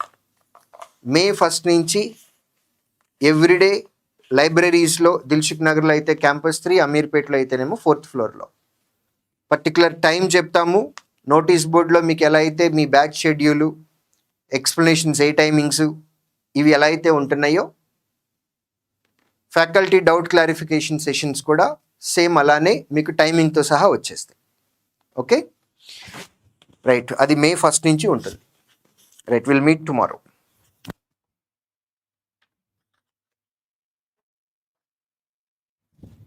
మే 1 నుంచి ఎవ్రీడే లైబ్రరీస్లో, దిల్సుఖ్ నగర్లో అయితే క్యాంపస్ 3, అమీర్పేట్లో అయితేనేమో 4th ఫ్లోర్లో పర్టికులర్ టైం చెప్తాము. నోటీస్ బోర్డులో మీకు ఎలా అయితే మీ బ్యాచ్ షెడ్యూలు, ఎక్స్ప్లెనేషన్స్, ఏ టైమింగ్స్ ఇవి ఎలా అయితే ఉంటున్నాయో, ఫ్యాకల్టీ డౌట్ క్లారిఫికేషన్ సెషన్స్ కూడా సేమ్ అలానే మీకు టైమింగ్తో సహా వచ్చేస్తాయి. Okay, right. అది మే 1 నుంచి ఉంటుంది. Right, will meet tomorrow.